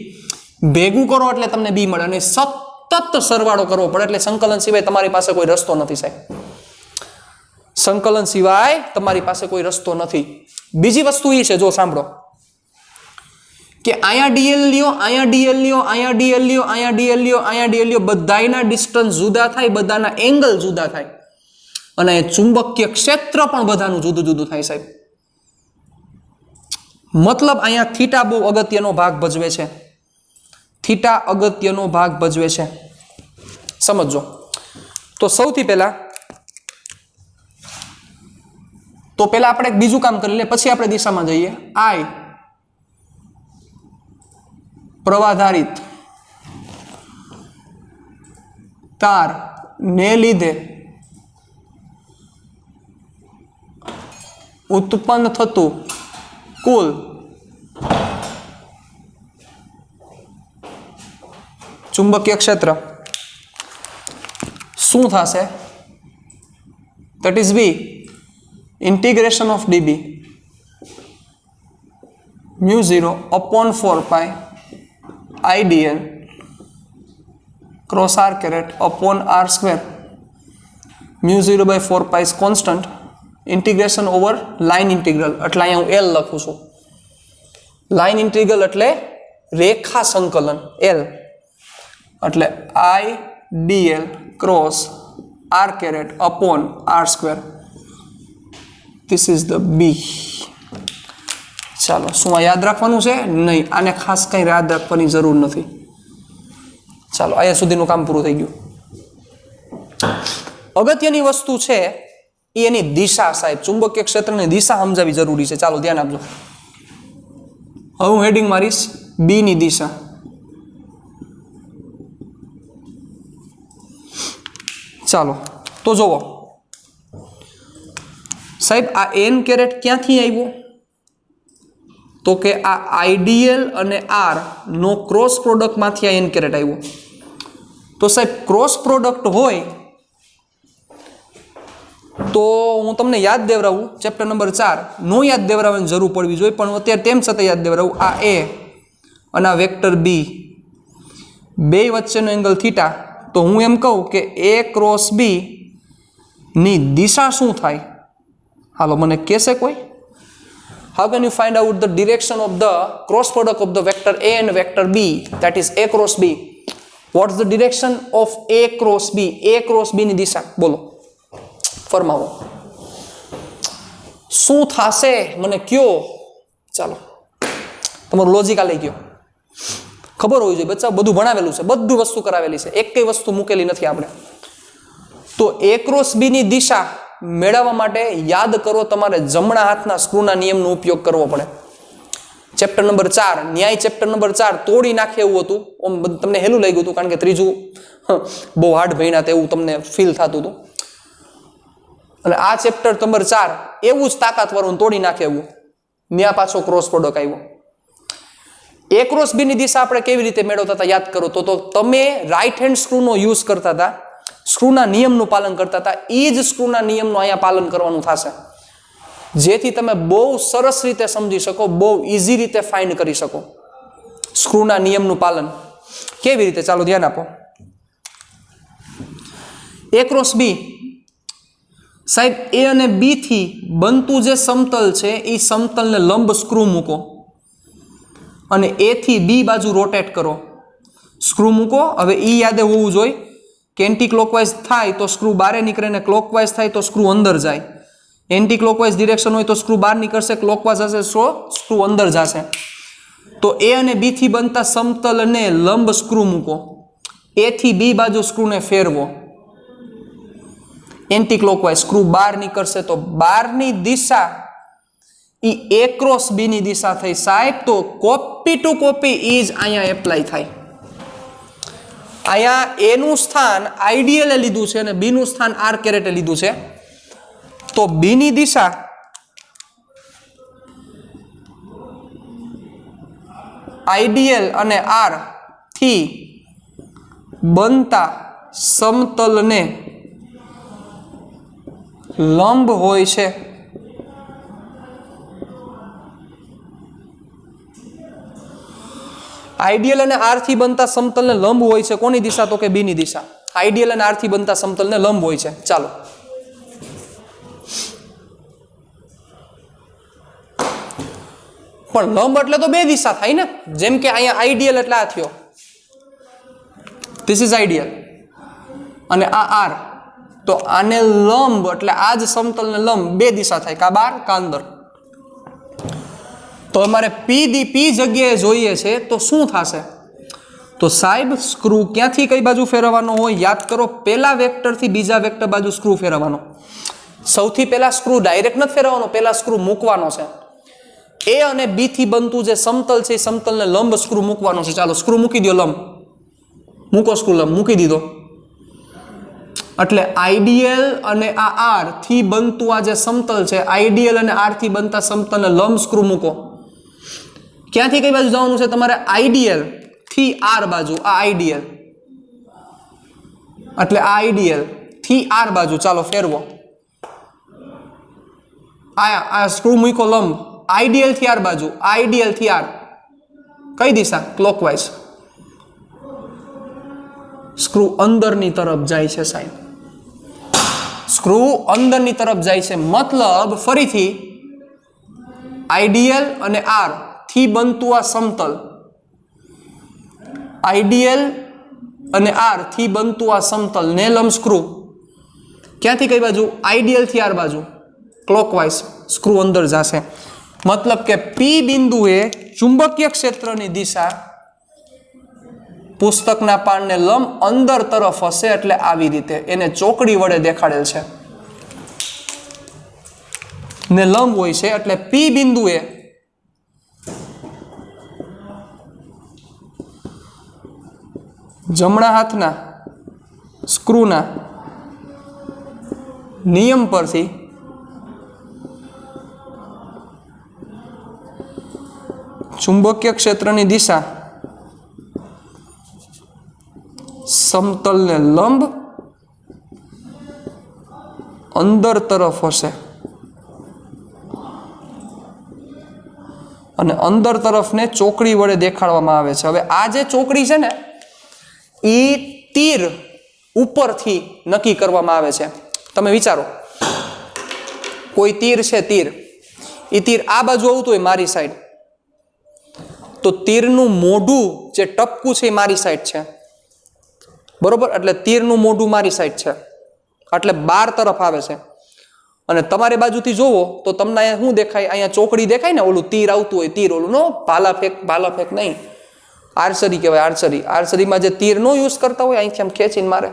ભેગું કરો એટલે તમને બી મળે, અને સતત સરવાળો કરવો પડે. એટલે સંકલન સિવાય તમારી પાસે કોઈ રસ્તો નથી સાહેબ, સંકલન સિવાય તમારી પાસે કોઈ રસ્તો નથી. બીજી વસ્તુ એ છે, જો સાંભળો, કે અહીંયા ડીએલ લ્યો, અહીંયા ડીએલ લ્યો, અહીંયા ડીએલ લ્યો, અહીંયા ડીએલ લ્યો, અહીંયા ડીએલ લ્યો, બધાના ડિસ્ટન્સ જુદા થાય, બધાના એંગલ જુદા થાય, અને ચુંબકીય ક્ષેત્ર પણ બધાનું જુદું જુદું થાય સાહેબ. મતલબ અહીંયા થીટા બહુ અગત્યનો ભાગ ભજવે છે, થીટા અગત્યનો ભાગ ભજવે છે, સમજો. તો સૌથી પહેલા આપણે એક બીજું કામ કરી લે, પછી આપણે દિશામાં જઈએ. આઈ પ્રવાધારિત તાર ને લીધે ઉત્પન્ન થતું કુલ ચુંબકીય ક્ષેત્ર શું થશે? that is B integration of dB mu 0 upon 4 pi IDL cross r caret upon r square mu 0 by 4 pi is constant integration over line integral. એટલે અહીંયા હું L લખું છું. line integral એટલે રેખા સંકલન L, એટલે IDL cross r caret upon r square. This is the B. ચાલો, શું આ યાદ રાખવાનું છે? નહીં, આને ખાસ કંઈ યાદ રાખવાની જરૂર નથી. ચાલો, અહીંયા સુધીનું કામ પૂરું થઈ ગયું. અગત્યની વસ્તુ છે એ એની દિશા સાહેબ, ચુંબકીય ક્ષેત્રની દિશા સમજાવી જરૂરી છે. ચાલો ધ્યાન આપજો. હવે હું હેડિંગ મારીશ બી ની દિશા. ચાલો તો જુઓ સાહેબ, આ એન કેરેટ ક્યાંથી આવ્યો? તો કે આ આઈડીએલ અને આર નો ક્રોસ પ્રોડક્ટમાંથી આ એન કેરેટ આવ્યો. તો સાહેબ ક્રોસ પ્રોડક્ટ હોય તો હું તમને યાદ દેવરાવું, ચેપ્ટર નંબર 4 નો યાદ દેવરાવવાની જરૂર પડવી જોઈએ, પણ અત્યારે તેમ છતાં યાદ દેવરાવું. આ એ અને આ વેક્ટર બી બે વચ્ચેનો એંગલ થીટા. તો હું એમ કહું કે એ ક્રોસ બી ની દિશા શું થાય? હાલો મને કહેશે કોઈ? How can you find out the direction of the cross product of the vector A and vector B, that is A cross B? What is the direction of A cross B? A cross B ની દિશા બોલો, ફરમાવો. શું થશે મને કયો? ચાલો, તમારું logic આ લઈ ગયો. ખબર હોવી જોઈએ બચ્ચા, બધું ભણાવેલું છે, બધું વસ્તુ કરાવેલી છે, એક કઈ વસ્તુ મૂકેલી નથી આપણે. તો A ક્રોસ B ની દિશા મેળવવા માટે યાદ કરો, તમારે જમણા હાથના સ્ક્રૂના નિયમનો ઉપયોગ કરવો પડે. ચેપ્ટર નંબર 4 ન્યાય ચેપ્ટર નંબર 4 તોડી નાખે એવું હતું. ઓમ તમને હેલું લાગ્યું હતું, કારણ કે ત્રીજું બહુ હાર્ડ ભણ્યા તેવું તમને ફીલ થતું હતું. અને આ ચેપ્ટર નંબર 4 એવું જ તાકાતવાળું તોડી નાખે એવું. ન્યા પાછો ક્રોસ પ્રોડક્ટ આવ્યો. એ ક્રોસ બી ની દિશા આપણે કેવી રીતે મેળવતા હતા યાદ કરો. તો તમે રાઈટ હેન્ડ સ્ક્રૂનો યુઝ કરતા હતા, સ્ક્રૂના નિયમનું પાલન કરતા હતા. એ જ સ્ક્રૂના નિયમનું અહીંયા પાલન કરવાનું થશે, જેથી તમે બહુ સરસ રીતે સમજી શકો, બહુ ઇઝી રીતે ફાઇન્ડ કરી શકો સ્ક્રૂના નિયમનું પાલન કેવી રીતે. ચાલો ધ્યાન આપો. એ ક્રોસ બી સાહેબ, એ અને બી થી બનતું જે સમતલ છે એ સમતલને લંબ સ્ક્રૂ મૂકો અને એ થી બી બાજુ રોટેટ કરો, સ્ક્રૂ મૂકો. હવે એ યાદ હોવું જોઈએ કે એન્ટી ક્લોકવાઇઝ થાય તો સ્ક્રૂ બહાર નીકળે, ને ક્લોકવાઇઝ થાય તો સ્ક્રૂ અંદર જાય. એન્ટી ક્લોકવાઇઝ ડિરેક્શન હોય તો સ્ક્રૂ બહાર નીકળશે, ક્લોકવાઇઝ હશે તો સ્ક્રૂ અંદર જશે. તો એ અને બી થી બનતા સમતલને લંબ સ્ક્રૂ મૂકો, એ થી બી બાજુ સ્ક્રૂને ફેરવો, એન્ટી ક્લોકવાઇઝ સ્ક્રૂ બહાર નીકળશે તો બહારની દિશા એ એ ક્રોસ બી ની દિશા થઈ સાહેબ. તો કોપી ટુ કોપી ઈ જ અહીંયા એપ્લાય થાય. અહીંયા એ નું સ્થાન આઈડિયલે લીધું છે અને બી નું સ્થાન આર કેરેટે લીધું છે. તો બી ની દિશા આઈડિયલ અને આર થી બનતા સમતલને લંબ હોય છે. આઈડિયલ અને આર થી બનતા સમતલને લંબ હોય છે. કોની દિશા? તો કે બી ની દિશા. આઈડિયલ અને આર થી બનતા સમતલને લંબ હોય છે. ચાલો પણ લંબ એટલે તો બે દિશા થાય ને. જેમ કે અહીંયા આઈડિયલ એટલે આ થયો, ધીસ ઇઝ આઈડિયલ, અને આ આર, તો આને લંબ એટલે આ જ સમતલને લંબ બે દિશા થાય, કા બહાર કા અંદર. તો અમારે પી જગ્યાએ જોઈએ છે તો શું થશે? તો સાહેબ સ્ક્રૂ ક્યાંથી કઈ બાજુ ફેરવવાનો હોય? યાદ કરો, પહેલા વેક્ટરથી બીજા વેક્ટર બાજુ સ્ક્રૂ ફેરવવાનો. સૌથી પહેલા સ્ક્રૂ ડાયરેક્ટ નથી ફેરવવાનો, પહેલા સ્ક્રૂ મૂકવાનો છે. એ અને બી થી બનતું જે સમતલ છે એ સમતલને લંબ સ્ક્રૂ મૂકવાનો છે. ચાલો સ્ક્રૂ મૂકી દો, લંબ મૂકો, સ્ક્રૂ લંબ મૂકી દીધો. એટલે આઈડિયલ અને આ આર થી બનતું આ જે સમતલ છે, આઈડિયલ અને આર થી બનતા સમતલને લંબ સ્ક્રૂ મૂકો. ક્યાંથી કઈ બાજુ જવાનું છે તમારે? આઈડિયલ થી આર બાજુ. આ આઈડિયલ એટલે આ આઈડિયલ થી આર બાજુ. ચાલો ફેરવો. આ સ્ક્રૂ મૂકો લંબ, આઈડિયલ થી આર બાજુ, આઈડિયલ થી આર કઈ દિશા? ક્લોકવાઇઝ. સ્ક્રૂ અંદરની તરફ જાય છે સાહેબ, સ્ક્રૂ અંદરની તરફ જાય છે. મતલબ ફરીથી આઈડિયલ અને આર થી બનતું આ સમતલ, આઈડિયલ અને આર થી બનતું આ સમતલ ને લંબ સ્ક્રૂ ક્યાંથી કઈ બાજુ? આઈડિયલ થી આર બાજુ, ક્લોકવાઇઝ. સ્ક્રૂ અંદર જશે. મતલબ કે પી બિંદુએ ચુંબકીય ક્ષેત્રની દિશા પુસ્તકના પાનને લંબ અંદર તરફ હશે. એટલે આવી રીતે એને ચોકડી વડે દેખાડેલ છે ને લંબ હોય છે. એટલે પી બિંદુએ જમણા હાથના સ્ક્રૂના નિયમ પરથી ચુંબકીય ક્ષેત્રની દિશા સમતલને લંબ અંદર તરફ હશે અને અંદર તરફને ચોકડી વડે દેખાડવામાં આવે છે. હવે આ જે ચોકડી છે ને એ તીર ઉપરથી નક્કી કરવામાં આવે છે. તમે વિચારો, કોઈ તીર છે, એ તીર આ બાજુ આવતું હોય મારી સાઈડ, તો તીરનું મોઢું જે ટપકું છે એ મારી સાઈડ છે, બરોબર? એટલે તીરનું મોઢું મારી સાઈડ છે, એટલે બાર તરફ આવે છે. અને તમારી બાજુથી જોવો તો તમને અહીંયા શું દેખાય? અહીંયા ચોકડી દેખાય ને, ઓલું તીર આવતું હોય, તીર ઓલું નો ભાલા ફેક નહીં, આર્ચરી કહેવાય. આર્ચરીમાં જે તીર નો યુઝ કરતા હોય, અહીંથી આમ ખેંચીને મારે.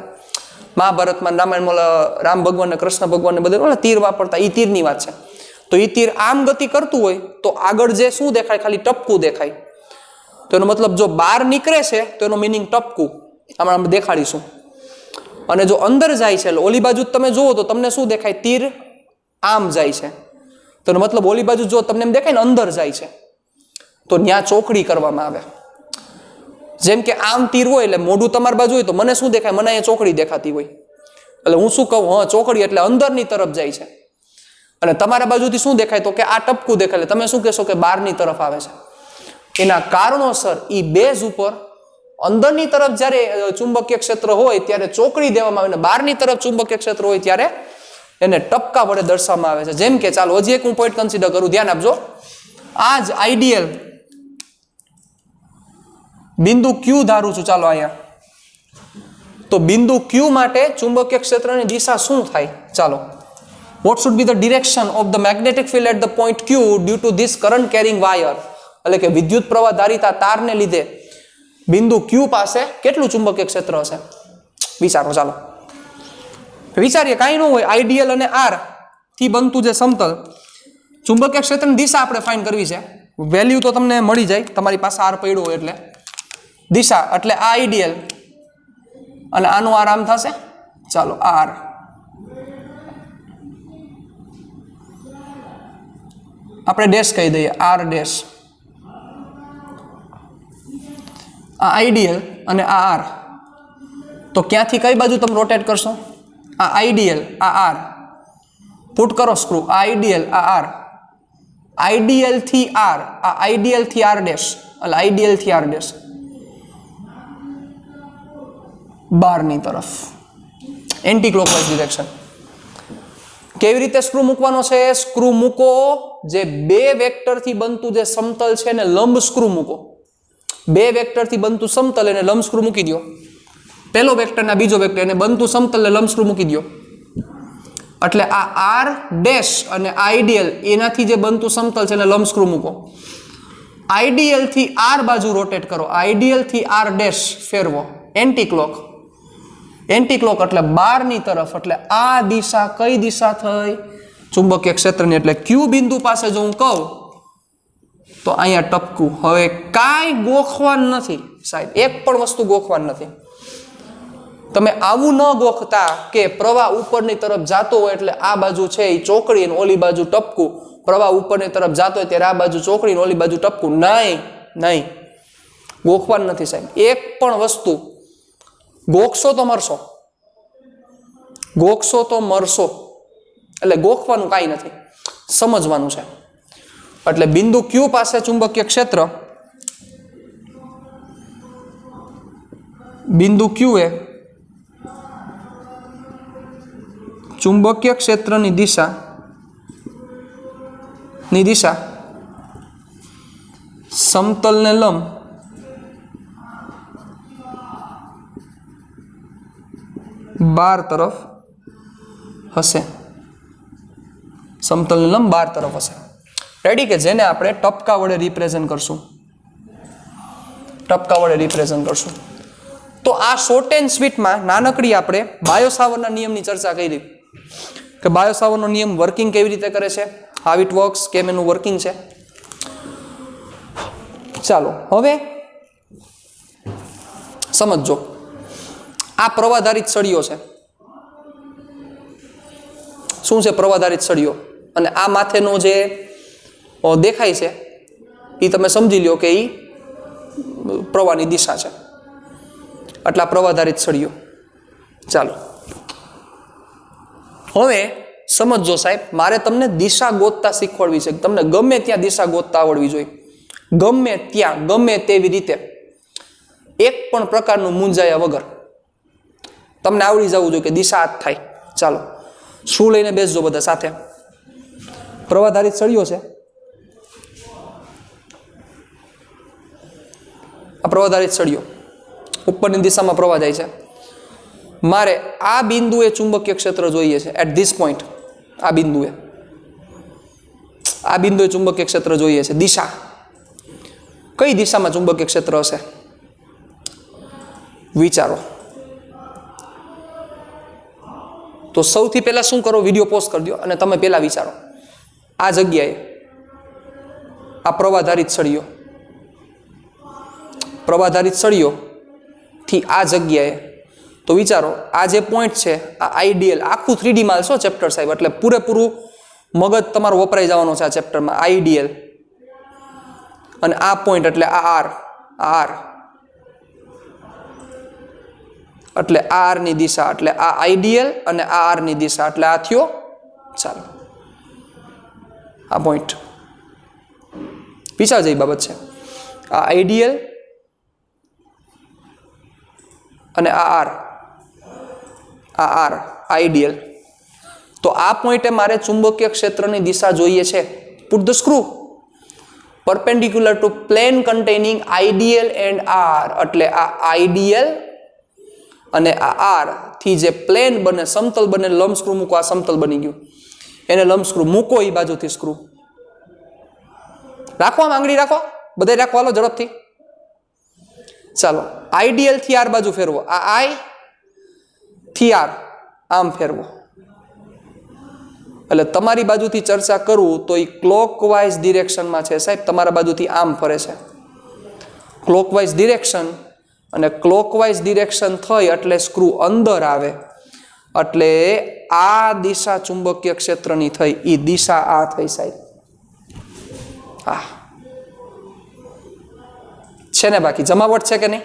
મહાભારતમાં, રામાયણમાં રામ ભગવાન ને કૃષ્ણ ભગવાન ને બધે તીર વાપરતા, એ તીરની વાત છે. તો એ તીર આમ ગતિ કરતું હોય તો આગળ જે શું દેખાય? ખાલી ટપકું દેખાય. તો એનો મતલબ જો બહાર નીકળે છે તો એનો મિનિંગ ટપકું, હમણાં દેખાડીશું. અને જો અંદર જાય છે, ઓલી બાજુ તમે જુઓ તો તમને શું દેખાય? તીર આમ જાય છે. તો એનો મતલબ ઓલી બાજુ જો તમને એમ દેખાય ને અંદર જાય છે, તો ત્યાં ચોકડી કરવામાં આવે. જેમ કે આમ તીર હોય એટલે મોઢું તમારી બાજુ હોય તો મને શું દેખાય? મને અહીંયા ચોકડી દેખાતી હોય. એટલે હું શું કહું? હા, ચોકડી એટલે અંદરની તરફ જાય છે. અને તમારા બાજુથી શું દેખાય? તો કે આ ટપકું દેખાય. એટલે તમે શું કહેશો? કે બહારની તરફ આવે છે. એના કારણોસર એ બેઝ ઉપર અંદરની તરફ જ્યારે ચુંબકીય ક્ષેત્ર હોય ત્યારે ચોકડી દેવામાં આવે, અને બહારની તરફ ચુંબકીય ક્ષેત્ર હોય ત્યારે એને ટપકા વડે દર્શાવવામાં આવે છે. જેમ કે ચાલો હજી એક હું પોઈન્ટ કન્સિડર કરું, ધ્યાન આપજો. આ જ આઈડિયલ બિંદુ ક્યુ ધારું છું. ચાલો અહીંયા તો બિંદુ ક્યુ માટે ચુંબકીય ક્ષેત્રની દિશા શું થાય? ચાલો, what should be the direction of the magnetic field at the point Q due to this current carrying wire? એટલે કે વિદ્યુત પ્રવાહ ધારિતા તારને લીધે બિંદુ Q પાસે કેટલું ચુંબકીય ક્ષેત્ર હશે? વિચારો, ચાલો વિચારીએ. કાંઈ ન હોય, આઈડિયલ અને આર થી બનતું જે સમતલ ચુંબકીય ક્ષેત્રની દિશા આપણે ફાઇન્ડ કરવી છે. વેલ્યુ તો તમને મળી જાય, તમારી પાસે આર પડ્યો હોય એટલે દિશા, એટલે આ આઈડિયલ અને આનું આર આમ થશે. ચાલો આર, આપણે ડેશ કહી દઈએ, આર ડેશ. આ આઈડિયલ અને આ આર, તો ક્યાંથી કઈ બાજુ તમે રોટેટ કરશો? આ આઈડિયલ, આ આર, પુટ કરો સ્ક્રૂ, આ આઈડિયલ, આ આર, આઈડિયલ થી આર, આ આઈડિયલ થી આર ડેશ, એટલે આઈડિયલ થી આર ડેશ બહારની તરફ, એન્ટી ક્લોકવાઇઝ ડિરેક્શન. કેવી રીતે સ્ક્રૂ મૂકવાનો છે? સ્ક્રૂ મૂકો, જે બે વેક્ટરથી બનતું જે સમતલ છે ને લંબ સ્ક્રૂ મૂકો. બે વેક્ટરથી બનતું સમતલ એને લંબ સ્ક્રૂ મૂકી દો. પહેલો વેક્ટર ને બીજો વેક્ટર એને બનતું સમતલ ને લંબ સ્ક્રૂ મૂકી દો. એટલે આ આર ડેશ અને આઈડિયલ એનાથી જે બનતું સમતલ છે એને લંબ સ્ક્રૂ મૂકો. આઈડિયલ થી આર બાજુ રોટેટ કરો, આઈડિયલ થી આર ડેશ ફેરવો, એન્ટી ક્લોક. એન્ટી ક્લોક એટલે બહારની તરફ, એટલે આ દિશા કઈ દિશા થઈ? ચુંબકીય ક્ષેત્રની. એટલે Q બિંદુ પાસે જો હું કહું તો અહીંયા ટપકું. હવે કાંઈ ગોખવાનું નથી સાહેબ, એક પણ વસ્તુ ગોખવાની નથી. તમે આવું ન ગોખતા કે પ્રવાહ ઉપરની તરફ જાતો હોય એટલે આ બાજુ છે એ ચોકડી અને ઓલી બાજુ ટપકું, પ્રવાહ ઉપરની તરફ જાતો હોય ત્યારે આ બાજુ ચોકડી અને ઓલી બાજુ ટપકું. નહીં, નહીં, ગોખવાનું નથી સાહેબ. એક પણ વસ્તુ ગોખશો તો મરશો, ગોખશો તો મરશો. એટલે ગોખવાનું કાંઈ નથી, સમજવાનું છે. એટલે બિંદુ Q પાસે ચુંબકીય ક્ષેત્ર, બિંદુ Q એ ચુંબકીય ક્ષેત્રની દિશા સમતલને લંબ બાર તરફ હશે. સમતલને લંબ બાર તરફ હશે. રેડી? કે જેને આપણે ટપકા વડે રિપ્રેઝન્ટ કરશું, ટપકા વડે રિપ્રેઝન્ટ કરશું. તો આ શોર્ટ એન્ડ સ્વીટમાં નાનકડી આપણે બાયો-સાવરના નિયમની ચર્ચા કરી કે બાયો-સાવરનો નિયમ વર્કિંગ કેવી રીતે કરે છે, હાઉ ઇટ વર્ક્સ, કેમ એનું વર્કિંગ છે. ચાલો હવે સમજો. આ પ્રવાહધારિત સળીઓ છે. શું છે? પ્રવાહધારિત સળીઓ. અને આ માથેનો જે દેખાય છે એ તમે સમજી લો કે એ પ્રવાહની દિશા છે. આટલા પ્રવાહધારિત સળીઓ. ચાલો હવે સમજો સાહેબ, મારે તમને દિશા ગોતતા શીખવાડવી છે. તમને ગમે ત્યાં દિશા ગોતતા આવડવી જોઈએ, ગમે ત્યાં, ગમે તેવી રીતે, એક પણ પ્રકારનું મૂંઝાયા વગર તમને આવડી જવું જોઈએ કે દિશા આ જ થાય. ચાલો શું લઈને બેસજો બધા સાથે. પ્રવાહધારિત સળીઓ છે. આ પ્રવાહધારિત સળીઓ ઉપરની દિશામાં પ્રવાહ જાય છે. મારે આ બિંદુએ ચુંબકીય ક્ષેત્ર જોઈએ છે. એટ ધીસ પોઈન્ટ આ બિંદુએ ચુંબકીય ક્ષેત્ર જોઈએ છે. દિશા કઈ દિશામાં ચુંબકીય ક્ષેત્ર હશે? વિચારો. તો સૌથી પહેલા શું કરો? વિડીયો પોઝ કરી દો અને તમે પહેલા વિચારો. આ જગ્યાએ આ પ્રવાહધારિત સળીઓ થી આ જગ્યાએ, તો વિચારો આ જે પોઈન્ટ છે આ આઈડિયલ, આખું 3D માં છો ચેપ્ટર સાહેબ, એટલે પૂરેપૂરું મગજ તમારું વપરાઈ જવાનો છે આ ચેપ્ટરમાં. આઈડિયલ અને આ પોઈન્ટ એટલે આ આર, એટલે આ આર ની દિશા, એટલે આ આઈડિયલ અને આ આર ની દિશા, એટલે આ થયો. ચાલો આ પોઈન્ટ વિચાર જેવી બાબત છે. આ આઈડિયલ અને આ આર આઈડિયલ. તો આ પોઈન્ટે મારે ચુંબકીય ક્ષેત્રની દિશા જોઈએ છે. Put the screw perpendicular to plane containing ideal and r. એટલે આ આઈડિયલ અને આ આર થી જે પ્લેન બને, સમતલ બને, લંબ સ્ક્રૂ મૂકો. આ સમતલ બની ગયું, એને લંબ સ્ક્રૂ મૂકો. એ બાજુથી સ્ક્રૂ રાખો, આમ આંગળી રાખો, બધા રાખો હાલો ઝડપથી. ચાલો આઈડીએલ થી આર બાજુ ફેરવો, આ આઈ થી આર આમ ફેરવો. એટલે તમારી બાજુથી ચર્ચા કરું તો એ ક્લોકવાઇઝ ડિરેક્શનમાં છે સાહેબ, તમારા બાજુથી આમ ફરે છે ક્લોકવાઇઝ ડિરેક્શન, અને ક્લોકવાઇઝ ડિરેક્શન થઈ એટલે સ્ક્રૂ અંદર આવે, એટલે આ દિશા ચુંબકીય ક્ષેત્રની થઈ, એ દિશા આ થઈ સાહેબ. હા છે ને, બાકી જમાવટ છે કે નહીં?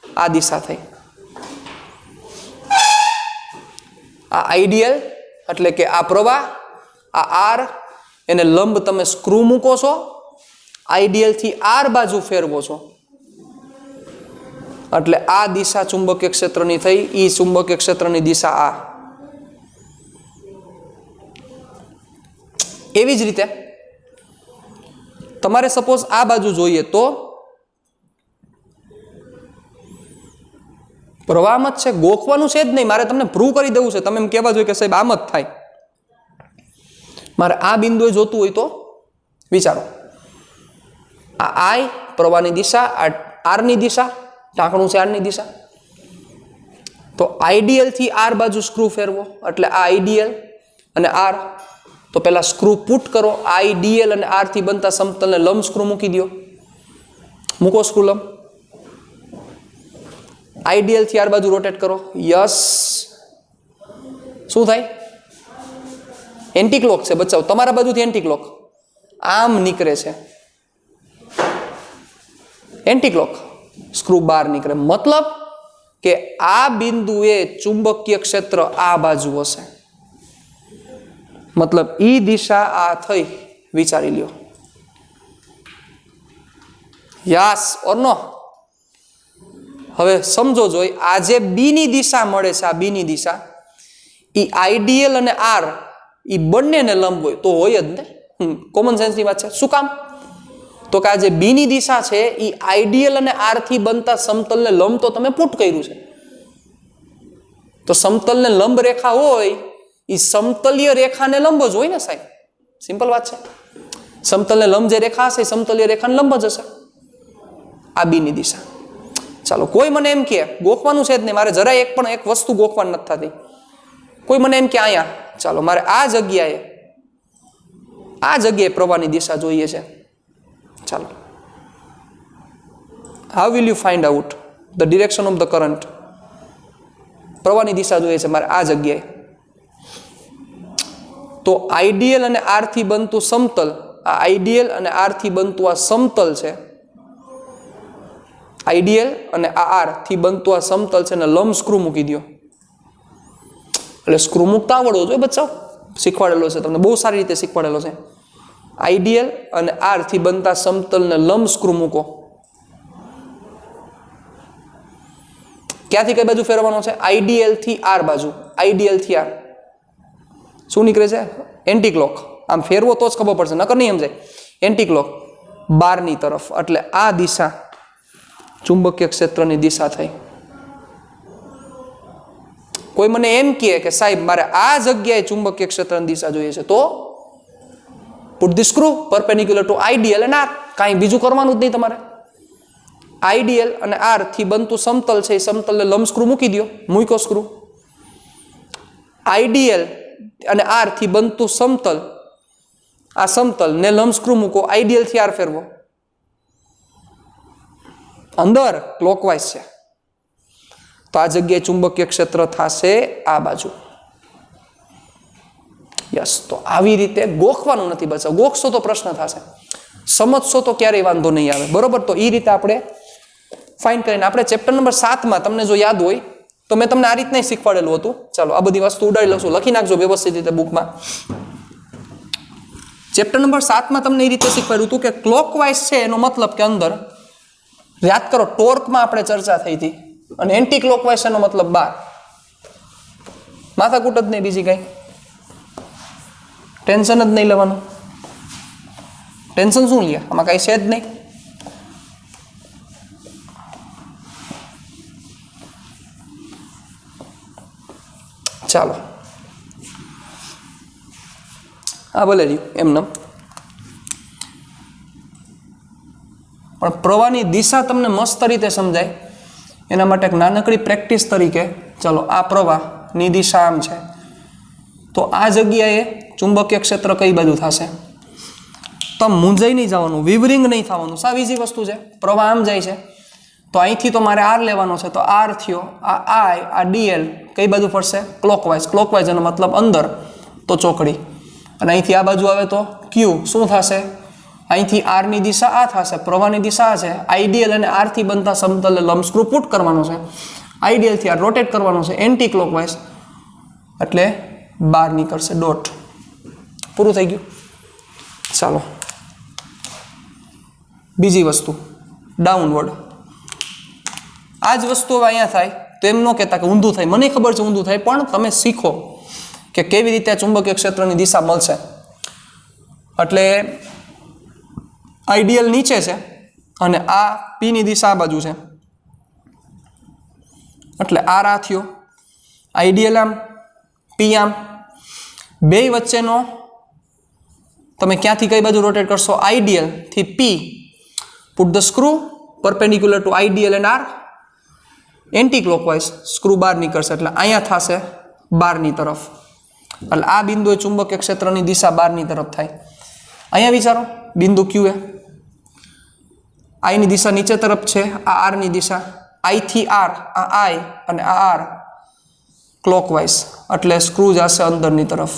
આ દિશા થઈ. આ આઈડિયલ એટલે કે આ પ્રવાહ, આ આર, એને લંબ તમે સ્ક્રૂ મૂકો છો, આઈડિયલ થી આર બાજુ ફેરવો છો, એટલે આ દિશા ચુંબકીય ક્ષેત્રની થઈ, ઈ ચુંબકીય ક્ષેત્રની દિશા આ. એવી જ રીતે તમારે સપોઝ આ બાજુ જોઈએ તો પ્રવાહ આમ જ છે, ગોખવાનું છે જ નહીં, મારે તમને પ્રૂવ કરી દેવું છે. તમે એમ કહેવા જોઈએ કે સાહેબ આમ જ થાય, મારે આ બિંદુએ જોતું હોય તો વિચારો, આ આઈ પ્રવાહની દિશા, આ આરની દિશા, ઢાંકણું છે આરની દિશા, તો આઈડિયલ થી આર બાજુ સ્ક્રૂ ફેરવો, એટલે આ આઈડિયલ અને આર. તો પેલા સ્ક્રૂ પુટ કરો, આઈડીએલ અને આર થી બનતા સમતલને લંબ સ્ક્રૂ મૂકી દો, મૂકો સ્ક્રૂ લંબ. આઈડીએલ થી આર બાજુ રોટેટ કરો, યસ. શું થાય? એન્ટી ક્લોક છે બચાવ, તમારા બાજુથી એન્ટી ક્લોક આમ નીકળે છે, એન્ટી ક્લોક સ્ક્રૂ બહાર નીકળે. મતલબ કે આ બિંદુએ ચુંબકીય ક્ષેત્ર આ બાજુ હશે, મતલબ ઈ દિશા આ થઈ, વિચારી લ્યો. યસ ઓર નો? હવે સમજો જોઈ, આ જે બી ની દિશા મળે છે, આ બી ની દિશા, ઈ આઈડીએલ અને આર ઈ બંનેને લંબ હોય તો હોય જ ને. કોમન સેન્સની વાત છે. શું કામ? તો કે આ જે બી ની દિશા છે ઈ આઈડીએલ અને આર થી બનતા સમતલને લંબ તો તમે પુટ કર્યું છે, તો સમતલને લંબ રેખા હોય ઈ સમતલીય રેખાને લંબ જ હોય ને સાહેબ. સિમ્પલ વાત છે. સમતલને લંબ જે રેખા હશે સમતલીય રેખાને લંબ જ હશે, આ બી ની દિશા. ચાલો કોઈ મને એમ કે ગોખવાનું છે જ નહીં, મારે જરાય એક પણ એક વસ્તુ ગોખવાની નથી થતી. કોઈ મને એમ કે અહીંયા ચાલો મારે આ જગ્યાએ પ્રવાહની દિશા જોઈએ છે, ચાલો how will you find out the direction of the current? પ્રવાહની દિશા જોઈએ છે મારે આ જગ્યાએ, તો આઈડીએલ અને આર થી બનતું સમતલ, આ આઈડીએલ અને આર થી બનતું આ સમતલ છે, આઈડીએલ અને આ આર થી બનતું આ સમતલ છે ને લંબ સ્ક્રૂ મૂકી દો. એટલે સ્ક્રૂ મૂકતા આવડવો જોઈએ બચ્ચાઓ, શીખવાડેલો છે તમને, બહુ સારી રીતે શીખવાડેલો છે. આઈડીએલ અને આર થી બનતા સમતલને લંબ સ્ક્રૂ મૂકો. ક્યાંથી કઈ બાજુ ફેરવાનો છે? આઈડીએલ થી આર બાજુ. આઈડીએલ થી આર શું નીકળે છે? Anti clock. આમ ફેરવો તો જ ખબર પડશે, નકર નહીં સમજાય. એન્ટી ક્લોક બારની તરફ, એટલે આ દિશા ચુંબકીય ક્ષેત્રની દિશા થઈ. કોઈ મને એમ કહે કે સાહેબ મારે આ જગ્યાએ ચુંબકીય ક્ષેત્રની દિશા જોઈએ છે, તો put the screw perpendicular to I D L અને આર. કાંઈ બીજું કરવાનું જ નહીં તમારે. આઈડીએલ અને આર થી બનતું સમતલ છે, એ સમતલને લંબ સ્ક્રૂ મૂકી દો, મૂકો સ્ક્રૂ. આઈડીએલ અને આર થી બનતું સમતલ, આ સમતલ ને લંબ સ્ક્રૂ મૂકો, આઈડીએલ થી આર ફેરવો. અંદર ક્લોકવાઇઝ છે, તો આ જગ્યાએ ચુંબકીય ક્ષેત્ર થશે આ બાજુ. યસ. તો આવી રીતે ગોખવાનું નથી બચાવ, ગોખશો તો પ્રશ્ન થશે, સમજશો તો ક્યારેય વાંધો નહીં આવે. બરોબર? તો એ રીતે આપણે ફાઇન કરીને આપણે ચેપ્ટર નંબર 7માં તમને જો યાદ હોય તો મેં તમને આ રીતના શીખવાડેલું હતું. ચાલો આ બધી વસ્તુ ઉડાડી લખશું, લખી નાખજો વ્યવસ્થિત રીતે બુકમાં. ચેપ્ટર નંબર 7માં તમને એ રીતે શીખવાડ્યું હતું કે ક્લોકવાઇઝ છે એનો મતલબ કે અંદર, યાદ કરો ટોર્કમાં આપણે ચર્ચા થઈ હતી, અને એન્ટી ક્લોકવાઇઝ એનો મતલબ બહાર. માથાકૂટ જ નહીં, બીજી કઈ ટેન્શન જ નહીં લેવાનું. ટેન્શન શું લે? આમાં કઈ છે જ નહીં. ચાલો આ ભલે રહ્યું એમને. પણ પ્રવાહની દિશા તમને મસ્ત રીતે સમજાય એના માટે એક નાનકડી પ્રેક્ટિસ તરીકે ચલો આ પ્રવાહની દિશા આમ છે તો આ જગ્યાએ ચુંબકીય ક્ષેત્ર કઈ બાજુ થશે તો મૂંઝાઈ નહીં જવાનું વિવરિંગ નહીં થવાનું સાવ ઈઝી વસ્તુ છે પ્રવાહ આમ જાય છે તો અહીંથી તો મારે આર લેવાનો છે તો આર થયો આ આઈ આ ડીએલ કઈ બાજુ ફરશે ક્લોકવાઇઝ એનો મતલબ અંદર તો ચોકડી અને અહીંથી આ બાજુ આવે તો ક્યુ શું થશે અહીંથી આરની દિશા આ થશે પ્રવાહની દિશા આ છે આઈડીએલ અને આરથી બનતા સમતલે લંબ સ્ક્રૂ પુટ કરવાનો છે આઈડીએલથી આ રોટેટ કરવાનો છે એન્ટી ક્લોકવાઇઝ એટલે બહાર નીકળશે ડોટ પૂરું થઈ ગયું ચાલો બીજી વસ્તુ ડાઉનવર્ડ આ જ વસ્તુ હવે અહીંયા થાય તો એમ ન કહેતા કે ઊંધું થાય મને ખબર છે ઊંધું થાય પણ તમે શીખો કે કેવી રીતે ચુંબકીય ક્ષેત્રની દિશા મળશે એટલે આઈડીએલ નીચે છે અને આ પી ની દિશા આ બાજુ છે એટલે આર આ થયો આઈડીએલ આમ પી આમ બે વચ્ચેનો તમે ક્યાંથી કઈ બાજુ રોટેટ કરશો આઈડીએલ થી P put the screw perpendicular to IDL and R anticlockwise screw બહાર નીકળશે એટલે અહીંયા થશે બહારની તરફ એટલે આ બિંદુએ ચુંબકીય ક્ષેત્રની દિશા બહારની તરફ થાય અહીંયા વિચારો બિંદુ ક્યુ એ આઈની દિશા નીચે તરફ છે આ આરની દિશા આઈ થી આર આ આઈ અને આ આર ક્લોકવાઇઝ એટલે સ્ક્રૂ જશે અંદરની તરફ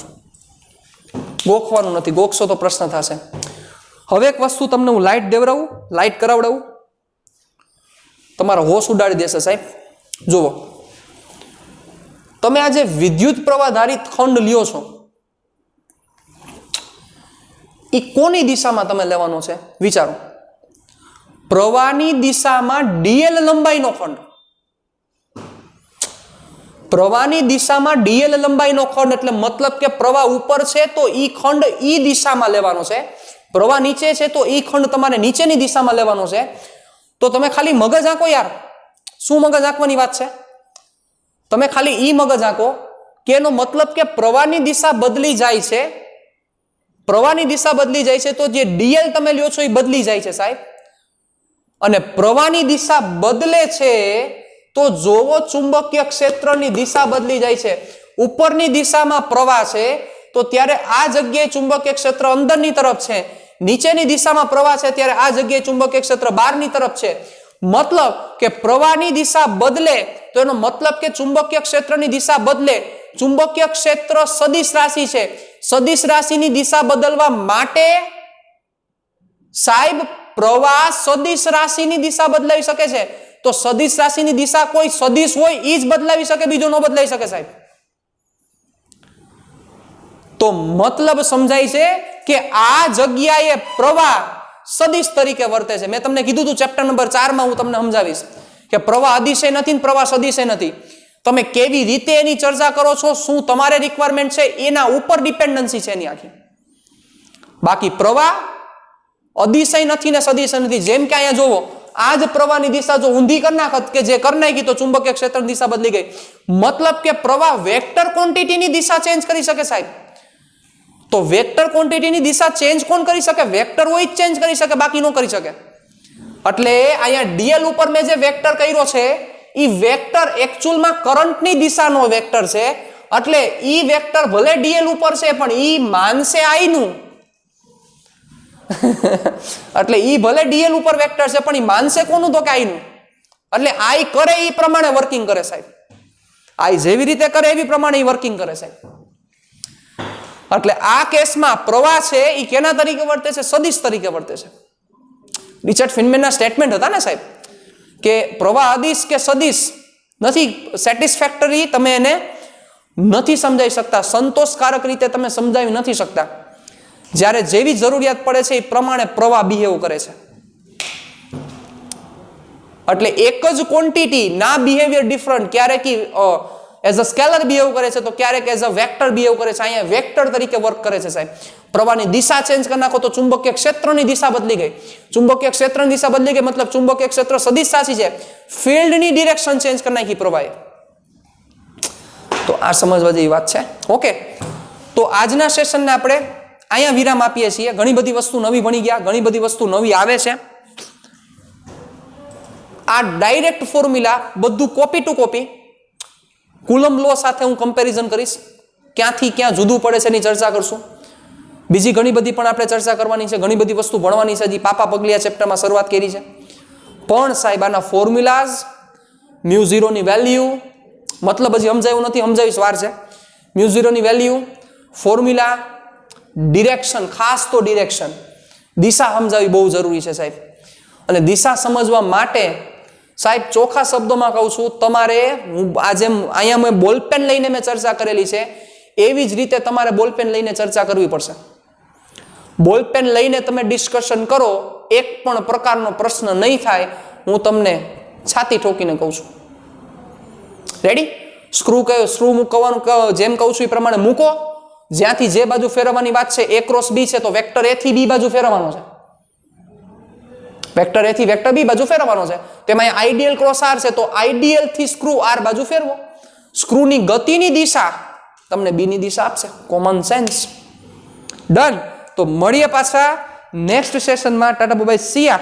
ગોખવાનું નથી ગોખશો તો પ્રશ્ન થશે હવે એક વસ્તુ તમને હું લાઇટ દેવડાવું લાઇટ કરાવડાવું તમારો હોશ ઉડાડી દેશે સાહેબ જુઓ તમે આજે વિદ્યુત પ્રવાહધારિત ખંડ લ્યો છો એ કોની દિશામાં તમે લેવાનો છે વિચારો પ્રવાહની દિશામાં ડીએલ લંબાઈનો ખંડ પ્રવાહની દિશામાં ડીએલ લંબાઈનો ખંડ એટલે મતલબ કે પ્રવાહ ઉપર છે તો ઈ ખંડ ઈ દિશામાં લેવાનો છે પ્રવાહ નીચે છે તો ઈ ખંડ તમારે નીચેની દિશામાં લેવાનો છે તો તમે ખાલી મગજ આંકો યાર શું મગજ આંકવાની વાત છે તમે ખાલી ઈ મગજ આંકો કે એનો મતલબ કે પ્રવાહની દિશા બદલી જાય છે પ્રવાહની દિશા બદલી જાય છે તો જે ડીએલ તમે લ્યો છો એ બદલી જાય છે સાહેબ અને પ્રવાહની દિશા બદલે છે તો જોવો ચુંબકીય ક્ષેત્રની દિશા બદલી જાય છે ઉપરની દિશામાં પ્રવાહ છે તો ત્યારે આ જગ્યાએ ચુંબકીય ક્ષેત્ર અંદરની તરફ છે નીચેની દિશામાં પ્રવાહ છે ત્યારે આ જગ્યાએ ચુંબકીય ક્ષેત્ર બહારની તરફ છે મતલબ કે પ્રવાહની દિશા બદલે તો એનો મતલબ કે ચુંબકીય ક્ષેત્રની દિશા બદલે ચુંબકીય ક્ષેત્ર સદિશ રાશિ છે સદિશ રાશિની દિશા બદલવા માટે સાહેબ પ્રવાહ સદિશ રાશિની દિશા બદલાવી શકે છે તો સદિશ રાશિની દિશા કોઈ સદિશ હોય એ જ બદલાવી શકે બીજો ન બદલાવી શકે સાહેબ તો મતલબ સમજાય છે કે આ જગ્યાએ પ્રવાહ સદિશ તરીકે વર્તે છે મેં તમને કીધું હતું ચેપ્ટર નંબર 4 માં હું તમને સમજાવીશ કે પ્રવાહ અદિશે નથી ને પ્રવાહ સદિશે નથી તમે કેવી રીતે એની ચર્ચા કરો છો શું તમારે રિક્વાયરમેન્ટ છે એના ઉપર ડિપેન્ડન્સી છે એની આખી બાકી પ્રવાહ અદિશય નથી ને સદિશ નથી જેમ કે અહીંયા જોવો આ જ પ્રવાહની દિશા જો ઊંધી કરી નાખત કે જે કરી નાખી તો ચુંબકીય ક્ષેત્રની દિશા બદલી ગઈ મતલબ કે પ્રવાહ વેક્ટર ક્વોન્ટિટીની દિશા ચેન્જ કરી શકે સાહેબ તો વેક્ટર ક્વોન્ટિટીની દિશા ચેન્જ કોણ કરી શકે વેક્ટર હોય જ ચેન્જ કરી શકે બાકી ન કરી શકે એટલે અહીંયા ડીએલ ઉપર મેં જે વેક્ટર કર્યો છે ઈ વેક્ટર એક્ચ્યુઅલમાં કરંટની દિશાનો વેક્ટર છે એટલે ઈ વેક્ટર ભલે ડીએલ ઉપર છે પણ ઈ માનશે આઈ નું એટલે ઈ ભલે ડીએલ ઉપર વેક્ટર છે પણ ઈ માનશે કોનું તો કે આઈ નું એટલે આઈ કરે ઈ પ્રમાણે વર્કિંગ કરે સાહેબ આઈ જેવી રીતે કરે એવી પ્રમાણે ઈ વર્કિંગ કરે સાહેબ એટલે આ કેસમાં પ્રવાહ છે ઈ કેના તરીકે વર્તે છે સદિશ તરીકે વર્તે છે રિચર્ડ ફિનમેનના સ્ટેટમેન્ટ હતા ને સાહેબ કે પ્રવાહ અદિશ કે સદિશ નથી સેટિસ્ફેક્ટરી તમે એને નથી સમજાવી શકતા સંતોષકારક રીતે તમે સમજાવી નથી શકતા જ્યારે જેવી જરૂરિયાત પડે છે એ પ્રમાણે પ્રવાહ બિહેવ કરે છે એટલે એક જ ક્વોન્ટિટી ના બિહેવિયર ડિફરન્ટ ક્યારેક એઝ અ સ્કેલર બિહેવ કરે છે તો ક્યારેક એઝ અ વેક્ટર બિહેવ કરે છે અહીંયા વેક્ટર તરીકે વર્ક કરે છે સાહેબ પ્રવાહની દિશા ચેન્જ કરી નાખો તો ચુંબકીય ક્ષેત્રની દિશા બદલી ગઈ ચુંબકીય ક્ષેત્રની દિશા બદલી ગઈ મતલબ ચુંબકીય ક્ષેત્ર સદિશ રાશિ છે ફિલ્ડની ડિરેક્શન ચેન્જ કરી નાખી પ્રવાહે તો આ સમજવા જેવી વાત છે ઓકે તો આજના સેશનને આપણે અહીંયા વિરામ આપીએ છીએ ઘણી બધી વસ્તુ નવી ભણી ગયા ઘણી બધી વસ્તુ નવી આવે છે આ ડાયરેક્ટ ફોર્મ્યુલા બધું કોપી ટુ કોપી કુલમ લો સાથે હું કમ્પેરિઝન કરીશ, ક્યાંથી ક્યાં જુદું પડે છે એની ચર્ચા કરશું. બીજી ઘણી બધી પણ આપણે ચર્ચા કરવાની છે, ઘણી બધી વસ્તુ ભણવાની છે. હજી પાપા પગલિયા ચેપ્ટરમાં શરૂઆત કરી છે. પણ સાહેબ આના ફોર્મ્યુલાઝ, મ્યુ ઝીરોની વેલ્યુ, મતલબ હજી સમજાયું નથી, સમજાવીશ વાર છે. મ્યુ ઝીરોની વેલ્યુ, ફોર્મ્યુલા, ડિરેક્શન, ખાસ તો ડિરેક્શન, દિશા સમજાવવી બહુ જરૂરી છે સાહેબ. અને દિશા સમજવા માટે સાહેબ ચોખ્ખા શબ્દોમાં કહું છું, તમારે આજે અહીંયા મેં બોલપેન લઈને મેં ચર્ચા કરેલી છે એવી જ રીતે તમારે બોલપેન લઈને ચર્ચા કરવી પડશે. બોલપેન લઈને તમે ડિસ્કશન કરો, એક પણ પ્રકારનો પ્રશ્ન નહીં થાય, હું તમને છાતી ઠોકીને કહું છું. રેડી? સ્ક્રૂ મૂકવાનું જેમ કહું છું એ પ્રમાણે મૂકો. જ્યાંથી જે બાજુ ફેરવવાની વાત છે A ક્રોસ B છે તો વેક્ટર A થી B બાજુ ફેરવવાનો છે, વેક્ટર A થી વેક્ટર B બાજુ ફેરવવાનો છે. તેમાં આઈડિયલ ક્રોસ R છે તો આઈડિયલ થી સ્ક્રૂ R બાજુ ફેરવો. સ્ક્રૂની ગતિની દિશા તમને B ની દિશા આપશે. Common sense. ડન. તો મળીએ પાછા નેક્સ્ટ સેશનમાં. ટાટા બાય બાય, સી યા.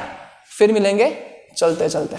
ફિર મિલેંગે ચલતે ચલતે.